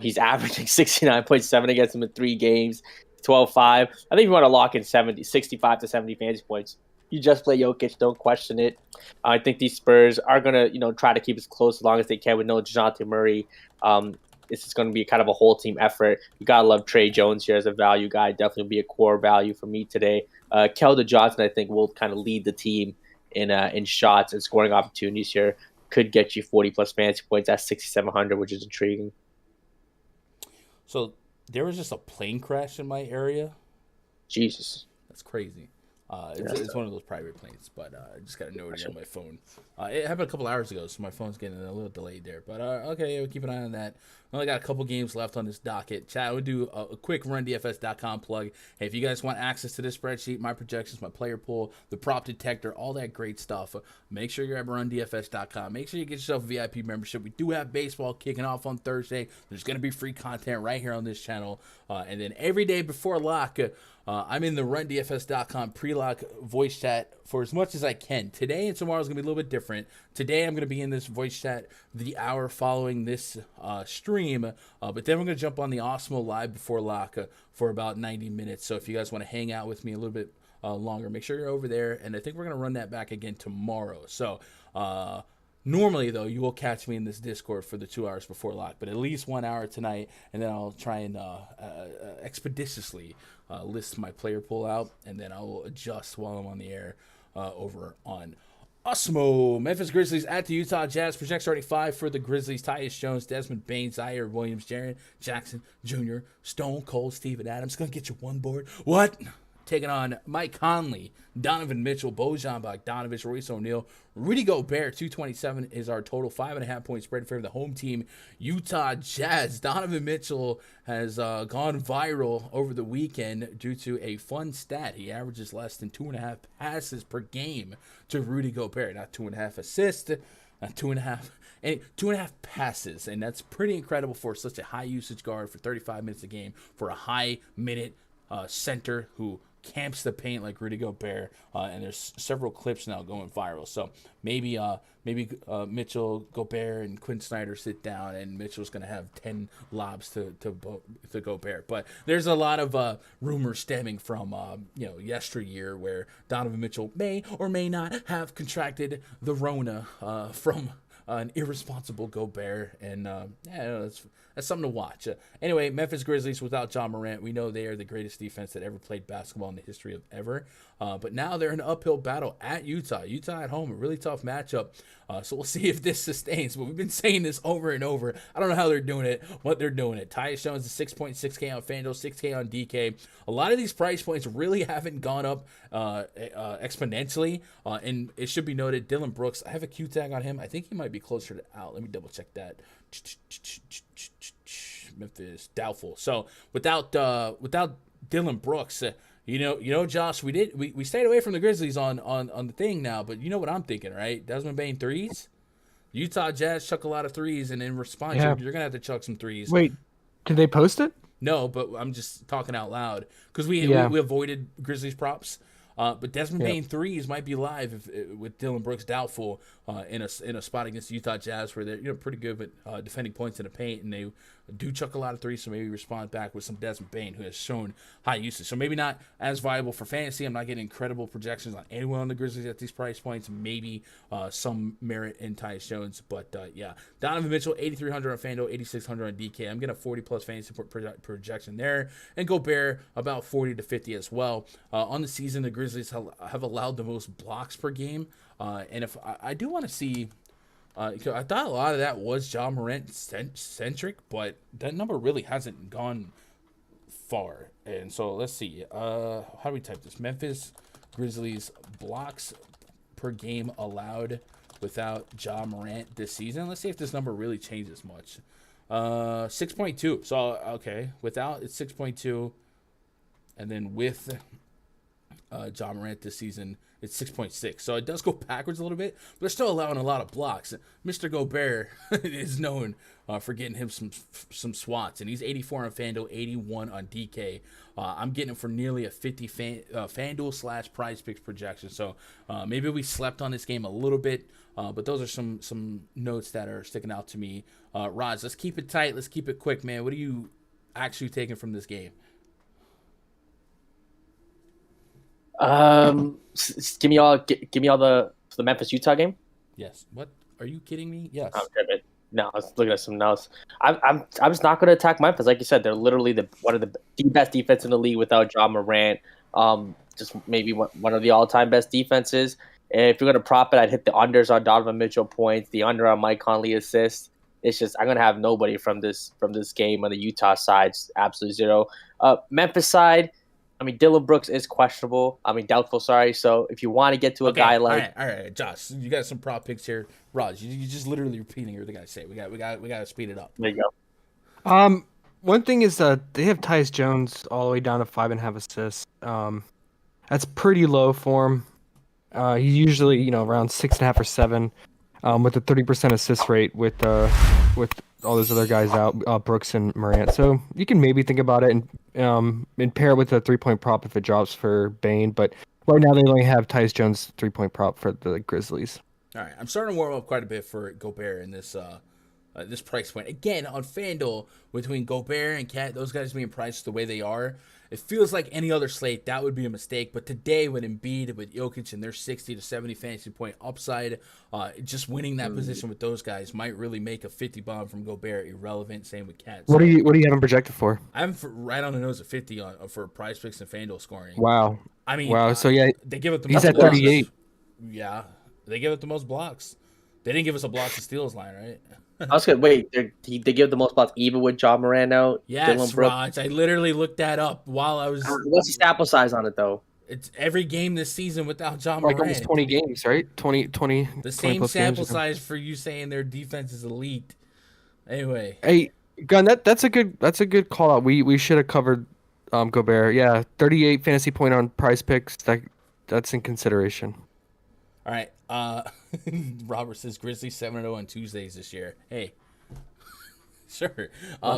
He's averaging 69.7 against them in 3 games, 12-5. I think you want to lock in 65 to 70 fantasy points. You just play Jokic, don't question it. I think these Spurs are gonna, try to keep it close as long as they can with no DeJounte Murray. This is going to be kind of a whole team effort. You gotta love Trey Jones here as a value guy. Definitely be a core value for me today. Keldon Johnson, I think, will kind of lead the team in shots and scoring opportunities here. Could get you 40+ fantasy points at 6,700, which is intriguing. So there was just a plane crash in my area. Jesus, that's crazy. It's one of those private planes, but I just got a note on my phone. It happened a couple hours ago, so my phone's getting a little delayed there. But okay, we'll keep an eye on that. We only got a couple games left on this docket. Chat, we'll do a quick RunDFS.com plug. Hey, if you guys want access to this spreadsheet, my projections, my player pool, the prop detector, all that great stuff, make sure you're at RunDFS.com. Make sure you get yourself a VIP membership. We do have baseball kicking off on Thursday. There's going to be free content right here on this channel. And then every day before lock, I'm in the RunDFS.com pre-lock voice chat for as much as I can. Today and tomorrow is going to be a little bit different. Today I'm going to be in this voice chat the hour following this stream, but then we're going to jump on the Osmo Live before lock for about 90 minutes. So if you guys want to hang out with me a little bit longer, make sure you're over there. And I think we're going to run that back again tomorrow. So normally, though, you will catch me in this Discord for the 2 hours before lock, but at least 1 hour tonight, and then I'll try and expeditiously list my player pool out, and then I will adjust while I'm on the air over on Osmo. Memphis Grizzlies at the Utah Jazz. Project starting 5 for the Grizzlies. Tyus Jones, Desmond Bane, Zaire Williams, Jaren Jackson Jr., Stone Cold, Steven Adams. Gonna get you one board. What? Taking on Mike Conley, Donovan Mitchell, Bojan Bogdanovic, Royce O'Neal, Rudy Gobert. 227 is our total. 5.5 point spread in favor of the home team, Utah Jazz. Donovan Mitchell has gone viral over the weekend due to a fun stat. He averages less than 2.5 passes per game to Rudy Gobert. Not 2.5 assists, not 2.5. And 2.5 passes, and that's pretty incredible for such a high usage guard for 35 minutes a game for a high minute center who camps the paint like Rudy Gobert, and there's several clips now going viral. So maybe Mitchell, Gobert, and Quinn Snyder sit down, and Mitchell's going to have 10 lobs to Gobert. But there's a lot of rumors stemming from yesteryear where Donovan Mitchell may or may not have contracted the Rona from an irresponsible Gobert, and that's something to watch. Anyway, Memphis Grizzlies without John Morant, we know they are the greatest defense that ever played basketball in the history of ever. But now they're in an uphill battle at Utah. Utah at home, a really tough matchup. So we'll see if this sustains. But we've been saying this over and over. I don't know how they're doing it, but they're doing it. Tyus Jones is 6.6K on FanDuel, 6K on DK. A lot of these price points really haven't gone up exponentially. And it should be noted, Dylan Brooks, I have a Q tag on him. I think he might be closer to out. Let me double check that. Memphis, doubtful. So without Dylan Brooks, Josh, we stayed away from the Grizzlies on the thing now, but you know what I'm thinking, right? Desmond Bane threes. Utah Jazz chuck a lot of threes, and in response, Yeah. you're gonna have to chuck some threes. Wait, did they post it? No, but I'm just talking out loud because we avoided Grizzlies props. But Desmond Bane threes might be live with Dylan Brooks doubtful in a spot against the Utah Jazz where they're pretty good at defending points in the paint, and they do chuck a lot of threes, so maybe respond back with some Desmond Bane, who has shown high usage. So maybe not as viable for fantasy. I'm not getting incredible projections on anyone on the Grizzlies at these price points. Maybe some merit in Tyus Jones, but yeah. Donovan Mitchell, 8,300 on FanDuel, 8,600 on DK. I'm getting a 40-plus fantasy projection there. And Gobert, about 40 to 50 as well. On the season, the Grizzlies have allowed the most blocks per game. And if I do want to see... I thought a lot of that was Ja Morant centric, but that number really hasn't gone far. And so let's see. How do we type this? Memphis Grizzlies blocks per game allowed without Ja Morant this season. Let's see if this number really changes much. 6.2. So okay, without it's 6.2, and then with Ja Morant this season, it's 6.6. So it does go backwards a little bit, but they're still allowing a lot of blocks. Mr. Gobert is known for getting him some swats, and he's 84 on FanDuel, 81 on DK. I'm getting him for nearly a 50 FanDuel / PrizePicks projection. So maybe we slept on this game a little bit, but those are some notes that are sticking out to me. Raj, let's keep it tight. Let's keep it quick, man. What are you actually taking from this game? Give me all the Memphis Utah game. Yes. What? Are you kidding me? Yes. Okay, no, I was looking at some notes. I'm just not going to attack Memphis. Like you said, they're literally one of the best defense in the league without Ja Morant. Just maybe one of the all-time best defenses. And if you're going to prop it, I'd hit the unders on Donovan Mitchell points, the under on Mike Conley assists. It's just I'm going to have nobody from this game on the Utah side. Absolutely zero. Memphis side. I mean, Dylan Brooks is questionable. Doubtful, sorry. So if you want to get to a guy like... All right, Josh, you got some prop picks here. Raj, you just literally repeating everything I say. We got to speed it up. There you go. One thing is that they have Tyus Jones all the way down to 5.5 assists. That's pretty low for him. He's usually, around 6.5 or 7, with a 30% assist rate with all those other guys out, Brooks and Morant. So you can maybe think about it and pair it with a 3-point prop if it drops for Bane. But right now they only have Tyus Jones 3-point prop for the Grizzlies. All right, I'm starting to warm up quite a bit for Gobert in this this price point. Again, on FanDuel, between Gobert and Cat, those guys being priced the way they are, it feels like any other slate, that would be a mistake. But today, with Embiid, with Jokic, and their 60 to 70 fantasy point upside, just winning that position with those guys might really make a 50 bomb from Gobert irrelevant. Same with Cat. What do you have him projected for? I'm right on the nose of 50 for PrizePicks and FanDuel scoring. Wow. Wow. So yeah, they give it the he's most at 38. blocks. Yeah, they give it the most blocks. They didn't give us a blocks to steals line, right? I was gonna wait. They give the most blocks even with Ja Morant out. Yes, Raj. I literally looked that up while I was. What's the sample size on it though? It's every game this season without Ja Morant. Like almost 20 games, right? 20. The same 20 sample games. size for you saying their defense is elite. Anyway. Hey, Gunn, that's a good call out. We should have covered Gobert. Yeah, 38 fantasy point on PrizePicks. That's in consideration. All right. Robert says Grizzlies 7-0 on Tuesdays this year. Hey. Sure.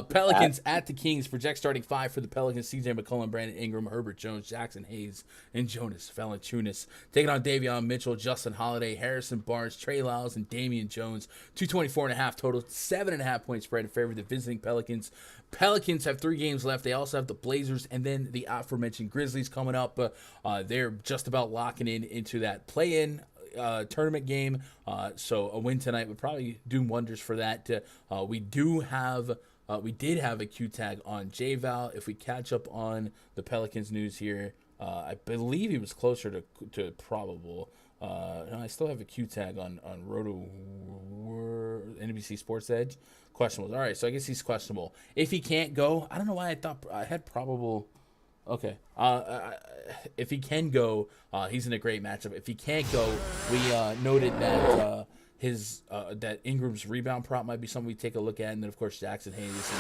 Pelicans at the Kings. Project starting 5 for the Pelicans. CJ McCollum, Brandon Ingram, Herbert Jones, Jackson Hayes, and Jonas Valanciunas. Taking on Davion Mitchell, Justin Holiday, Harrison Barnes, Trey Lyles, and Damian Jones. 224.5 total. 7.5 point spread in favor of the visiting Pelicans. Pelicans have 3 games left. They also have the Blazers and then the aforementioned Grizzlies coming up. They're just about locking into that play-in tournament game, so a win tonight would probably do wonders for that. We did have a Q tag on J-Val. If we catch up on the Pelicans news here, I believe he was closer to probable. No, I still have a Q tag on Roto NBC Sports Edge. Questionable. All right, so I guess he's questionable. If he can't go, I don't know why I thought I had probable. Okay. If he can go, he's in a great matchup. If he can't go, we noted that that Ingram's rebound prop might be something we take a look at, and then of course Jackson Hayes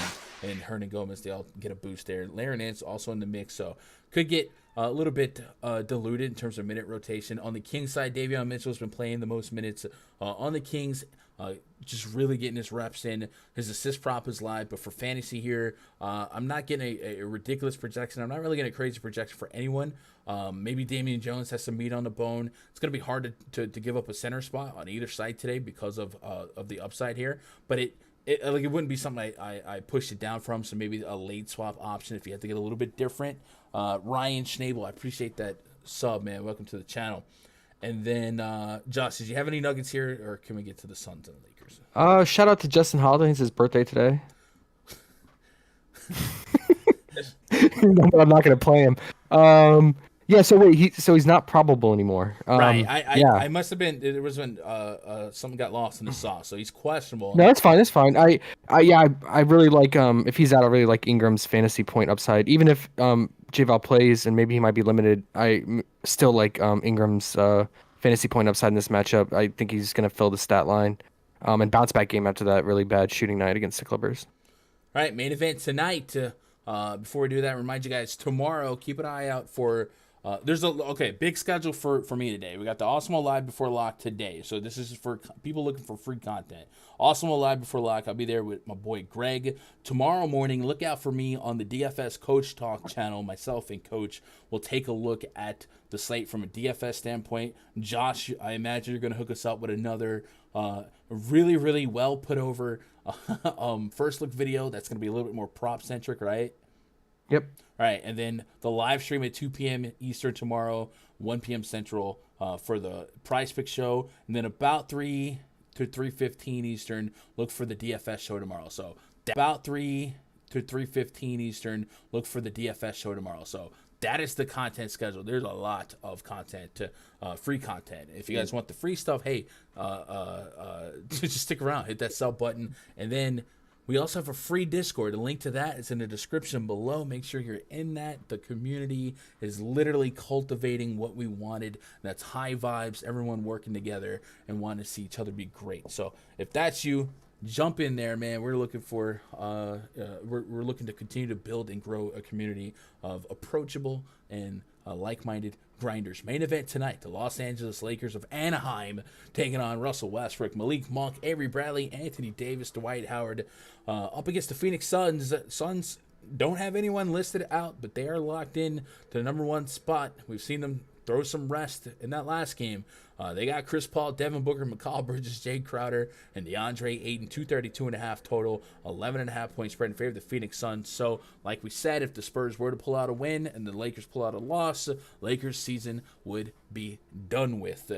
and Hernan Gomez, they all get a boost there. Larry Nance also in the mix, so could get a little bit diluted in terms of minute rotation. On the Kings side, Davion Mitchell's been playing the most minutes on the Kings, just really getting his reps in. His assist prop is live, but for fantasy here, I'm not getting a ridiculous projection. I'm not really getting a crazy projection for anyone. Maybe Damian Jones has some meat on the bone. It's going to be hard to give up a center spot on either side today because of the upside here, but it wouldn't be something I pushed it down from, so maybe a late swap option if you have to get a little bit different. Ryan Schnabel, I appreciate that sub, man. Welcome to the channel. And then, Josh, did you have any nuggets here, or can we get to the Suns and the Lakers? Shout out to Justin Holiday. It's his birthday today. I'm not going to play him. Yeah, so wait, he's not probable anymore. Right. Yeah. I must have been. There was when something got lost in the sauce, so he's questionable. No, that's fine. That's fine. I really like if he's out, I really like Ingram's fantasy point upside. Even if J-Val plays and maybe he might be limited, I still like Ingram's fantasy point upside in this matchup. I think he's gonna fill the stat line, and bounce back game after that really bad shooting night against the Clippers. All right, main event tonight. Before we do that, remind you guys tomorrow. Keep an eye out for. There's a big schedule for me today. We got the Awesome Live Before Lock today, so this is for people looking for free content. Awesome Live Before Lock. I'll be there with my boy Greg tomorrow morning. Look out for me on the DFS Coach Talk channel. Myself and Coach will take a look at the slate from a DFS standpoint. Josh, I imagine you're going to hook us up with another really, really well put over first look video. That's going to be a little bit more prop centric, right? Yep. All right, and then the live stream at 2 p.m. Eastern tomorrow, 1 p.m. Central for the PrizePicks show, and then about 3 to 3:15 Eastern, look for the DFS show tomorrow. So about 3 to 3:15 Eastern, look for the DFS show tomorrow. So that is the content schedule. There's a lot of content, free content. If you guys want the free stuff, hey, just stick around, hit that sub button, and then we also have a free Discord. The link to that is in the description below. Make sure you're in that. The community is literally cultivating what we wanted. That's high vibes, everyone working together and wanting to see each other be great. So if that's you, jump in there, man. We're looking for we're looking to continue to build and grow a community of approachable and like-minded grinders. Main event tonight, the Los Angeles Lakers of Anaheim taking on Russell Westbrook, Malik Monk, Avery Bradley, Anthony Davis, Dwight Howard up against the Phoenix Suns. Suns don't have anyone listed out, but they are locked in to the number one spot. We've seen them throw some rest in that last game. They got Chris Paul, Devin Booker, Mikal Bridges, Jade Crowder, and DeAndre Ayton, 232.5 total, 11.5 point spread in favor of the Phoenix Suns. So, like we said, if the Spurs were to pull out a win and the Lakers pull out a loss, Lakers season would be done with.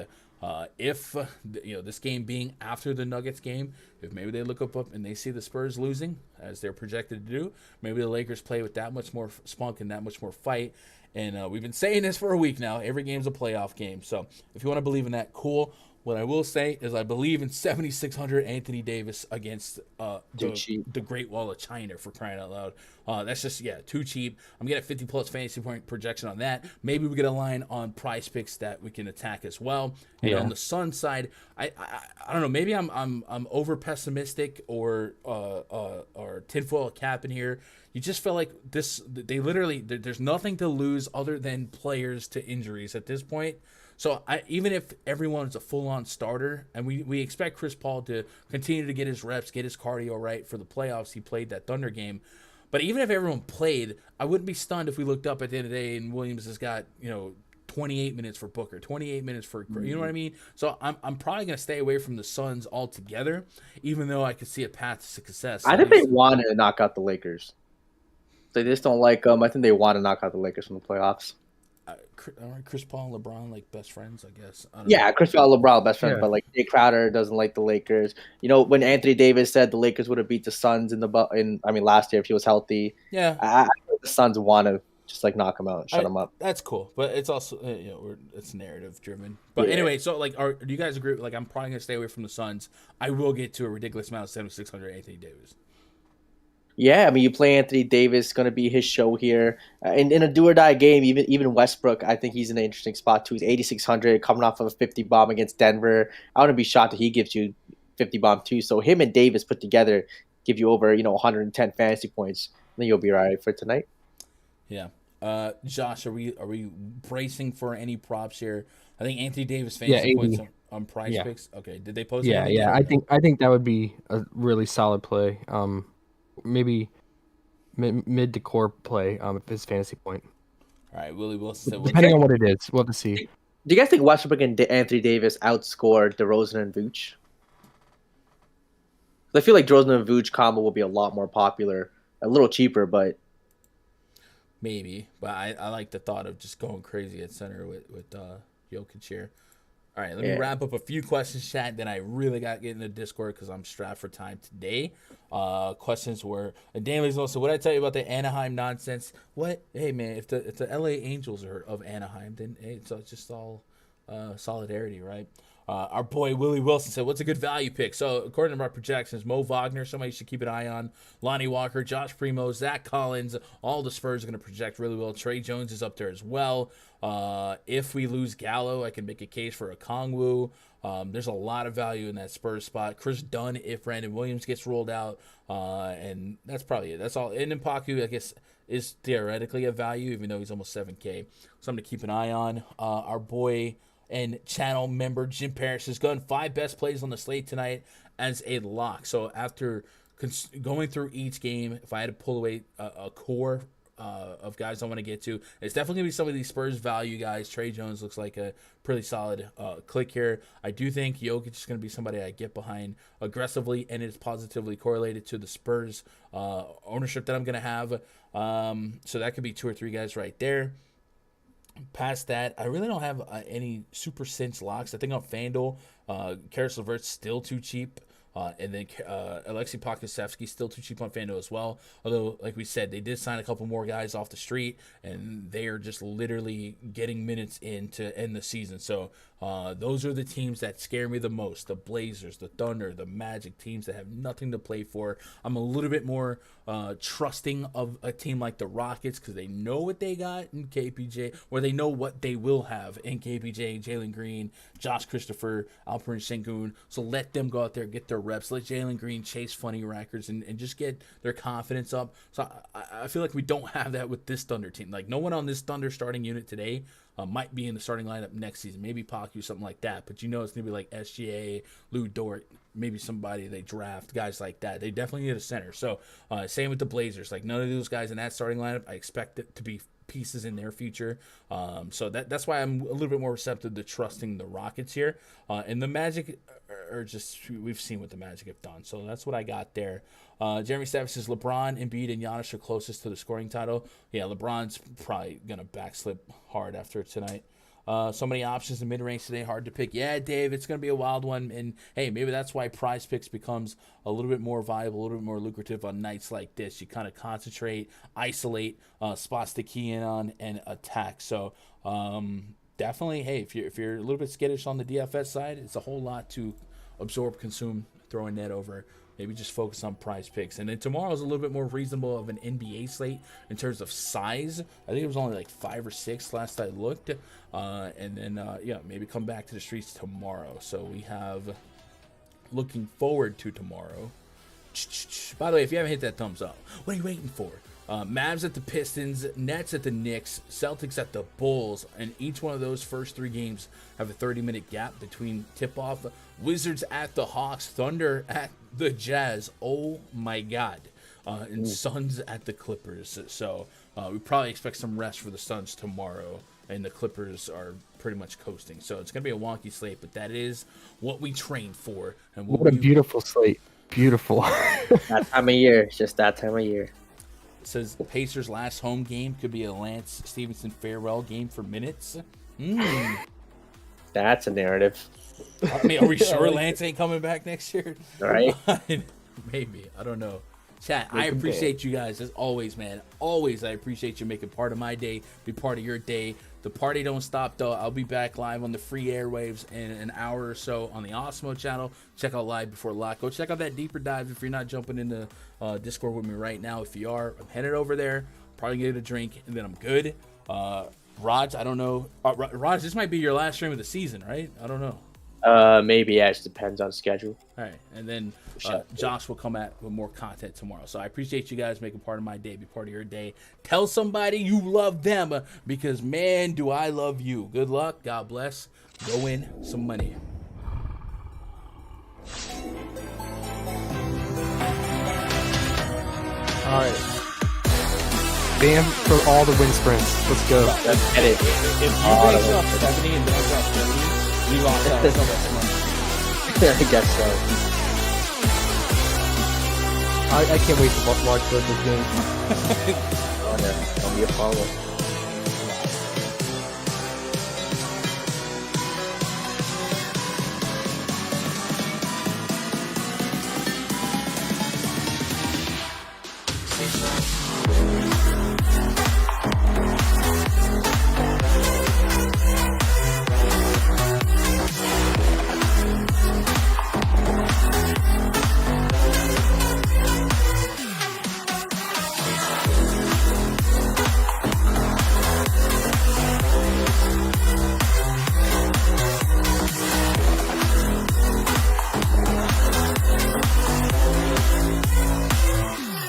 If this game being after the Nuggets game, if maybe they look up and they see the Spurs losing, as they're projected to do, maybe the Lakers play with that much more spunk and that much more fight. And we've been saying this for a week now. Every game's a playoff game. So if you want to believe in that, cool. What I will say is I believe in 7,600 Anthony Davis against the Great Wall of China, for crying out loud. That's just, too cheap. I'm getting a 50-plus fantasy point projection on that. Maybe we get a line on PrizePicks that we can attack as well. And on the Sun side, I don't know. Maybe I'm over pessimistic or tinfoil cap in here. You just feel like they literally, there's nothing to lose other than players to injuries at this point. So even if everyone's a full-on starter, and we expect Chris Paul to continue to get his reps, get his cardio right for the playoffs, he played that Thunder game. But even if everyone played, I wouldn't be stunned if we looked up at the end of the day and Williams has got 28 minutes for Booker, 28 minutes for you know what I mean. So I'm probably gonna stay away from the Suns altogether, even though I could see a path to success. I think they wanted to knock out the Lakers. They just don't like them. I think they want to knock out the Lakers from the playoffs. Chris Paul and LeBron like best friends, I guess. Chris Paul and LeBron best friends, but like Jay Crowder doesn't like the Lakers. When Anthony Davis said the Lakers would have beat the Suns last year if he was healthy. Yeah, I think the Suns want to just like knock him out and shut him up. That's cool, but it's also it's narrative driven. But anyway, so do you guys agree? Like, I'm probably gonna stay away from the Suns. I will get to a ridiculous amount of 7,600 Anthony Davis. Yeah, I mean, you play Anthony Davis, going to be his show here. In a do-or-die game, even Westbrook, I think he's in an interesting spot, too. He's 8,600, coming off of a 50 bomb against Denver. I wouldn't be shocked if he gives you 50 bomb, too. So him and Davis put together, give you over 110 fantasy points, then you'll be all right for tonight. Yeah. Josh, are we bracing for any props here? I think Anthony Davis Yeah, fantasy 80. points on Prize Yeah. Picks. Okay, did they post? Yeah, anything yeah. yet? I think that would be a really solid play. Maybe mid to core play. If his fantasy point, All right, Willie Wilson said, depending on what it is, we'll have to see. Do you guys think Westbrook and Anthony Davis outscored DeRozan and Vooch? I feel like DeRozan and Vooch combo will be a lot more popular, a little cheaper, but maybe. But I like the thought of just going crazy at center with Jokic here. All right, let me wrap up a few questions, chat. Then I really got to get into Discord because I'm strapped for time today. Questions were, Danley's also, what did I tell you about the Anaheim nonsense? What? Hey, man, if the LA Angels are of Anaheim, then hey, it's just all solidarity, right? Our boy Willie Wilson said, what's a good value pick? So, according to my projections, Mo Wagner, somebody you should keep an eye on. Lonnie Walker, Josh Primo, Zach Collins. All the Spurs are going to project really well. Trey Jones is up there as well. If we lose Gallo, I can make a case for a Kongwu. There's a lot of value in that Spurs spot. Chris Dunn, if Brandon Williams gets rolled out. And that's probably it. That's all. And M'Baku, I guess, is theoretically a value, even though he's almost 7K. Something to keep an eye on. Our boy and channel member Jim Parrish has gone 5 best plays on the slate tonight as a lock. So after going through each game, if I had to pull away a core of guys I want to get to, it's definitely going to be some of these Spurs value guys. Trey Jones looks like a pretty solid click here. I do think Jokic is going to be somebody I get behind aggressively, and it's positively correlated to the Spurs ownership that I'm going to have. So that could be 2 or 3 guys right there. Past that, I really don't have any super cinch locks. I think on FanDuel, Karis LeVert's still too cheap. And then Alexei Pokusevsky still too cheap on FanDuel as well. Although, like we said, they did sign a couple more guys off the street, and they are just literally getting minutes in to end the season. So those are the teams that scare me the most. The Blazers, the Thunder, the Magic, teams that have nothing to play for. I'm a little bit more trusting of a team like the Rockets because they know what they got in KPJ, or they know what they will have in KPJ, Jalen Green, Josh Christopher, Alperen Sengun. So let them go out there, get their reps. Let Jalen Green chase funny records and just get their confidence up. So I feel like we don't have that with this Thunder team. Like, no one on this Thunder starting unit today might be in the starting lineup next season. Maybe Paku, something like that. But you know it's going to be like SGA, Lou Dort, maybe somebody they draft, guys like that. They definitely need a center. So same with the Blazers. Like, none of those guys in that starting lineup, I expect it to be pieces in their future. So that's why I'm a little bit more receptive to trusting the Rockets here. And the Magic are just, we've seen what the Magic have done. So that's what I got there. Jeremy Stavis says LeBron, Embiid, and Giannis are closest to the scoring title. Yeah, LeBron's probably going to backslip hard after tonight. So many options in mid-range today, hard to pick. Yeah, Dave, it's going to be a wild one. And, hey, maybe that's why Prize Picks becomes a little bit more viable, a little bit more lucrative on nights like this. You kind of concentrate, isolate spots to key in on, and attack. So definitely, hey, if you're a little bit skittish on the DFS side, it's a whole lot to absorb, consume, throw a net over. Maybe just focus on Prize Picks. And then tomorrow's a little bit more reasonable of an NBA slate in terms of size. I think it was only like 5 or 6 last I looked. And then, maybe come back to the streets tomorrow. So we have looking forward to tomorrow. By the way, if you haven't hit that thumbs up, what are you waiting for? Mavs at the Pistons, Nets at the Knicks, Celtics at the Bulls, and each one of those first 3 games have a 30-minute gap between tip-off. Wizards at the Hawks, Thunder at the Jazz. Oh my God. And Suns at the Clippers. So we probably expect some rest for the Suns tomorrow, and the Clippers are pretty much coasting. So it's going to be a wonky slate, but that is what we train for. And what a beautiful slate. Beautiful. That time of year. It's just that time of year. It says the Pacers' last home game could be a Lance Stevenson farewell game for minutes. That's a narrative. I mean, are we sure Lance ain't coming back next year? Right. Maybe. I don't know. Chat, I appreciate you guys as always, man. Always, I appreciate you making part of my day, be part of your day. The party don't stop, though. I'll be back live on the free airwaves in an hour or so on the Osmo channel. Check out Live Before Lock. Go check out that deeper dive if you're not jumping into Discord with me right now. If you are, I'm headed over there. Probably get a drink, and then I'm good. Raj, I don't know. Raj, this might be your last stream of the season, right? I don't know. Maybe, yeah, it just depends on schedule. All right, and then Sure. Josh will come at with more content tomorrow. So I appreciate you guys making part of my day, be part of your day. Tell somebody you love them because, man, do I love you. Good luck. God bless. Go win some money. All right. Bam for all the win sprints. Let's go. Let's get it. If you Oh, race off 70 and Doug off 30, you lost out so much money. I guess so. I can't wait to watch both those games. Oh, no. Don't be a follow.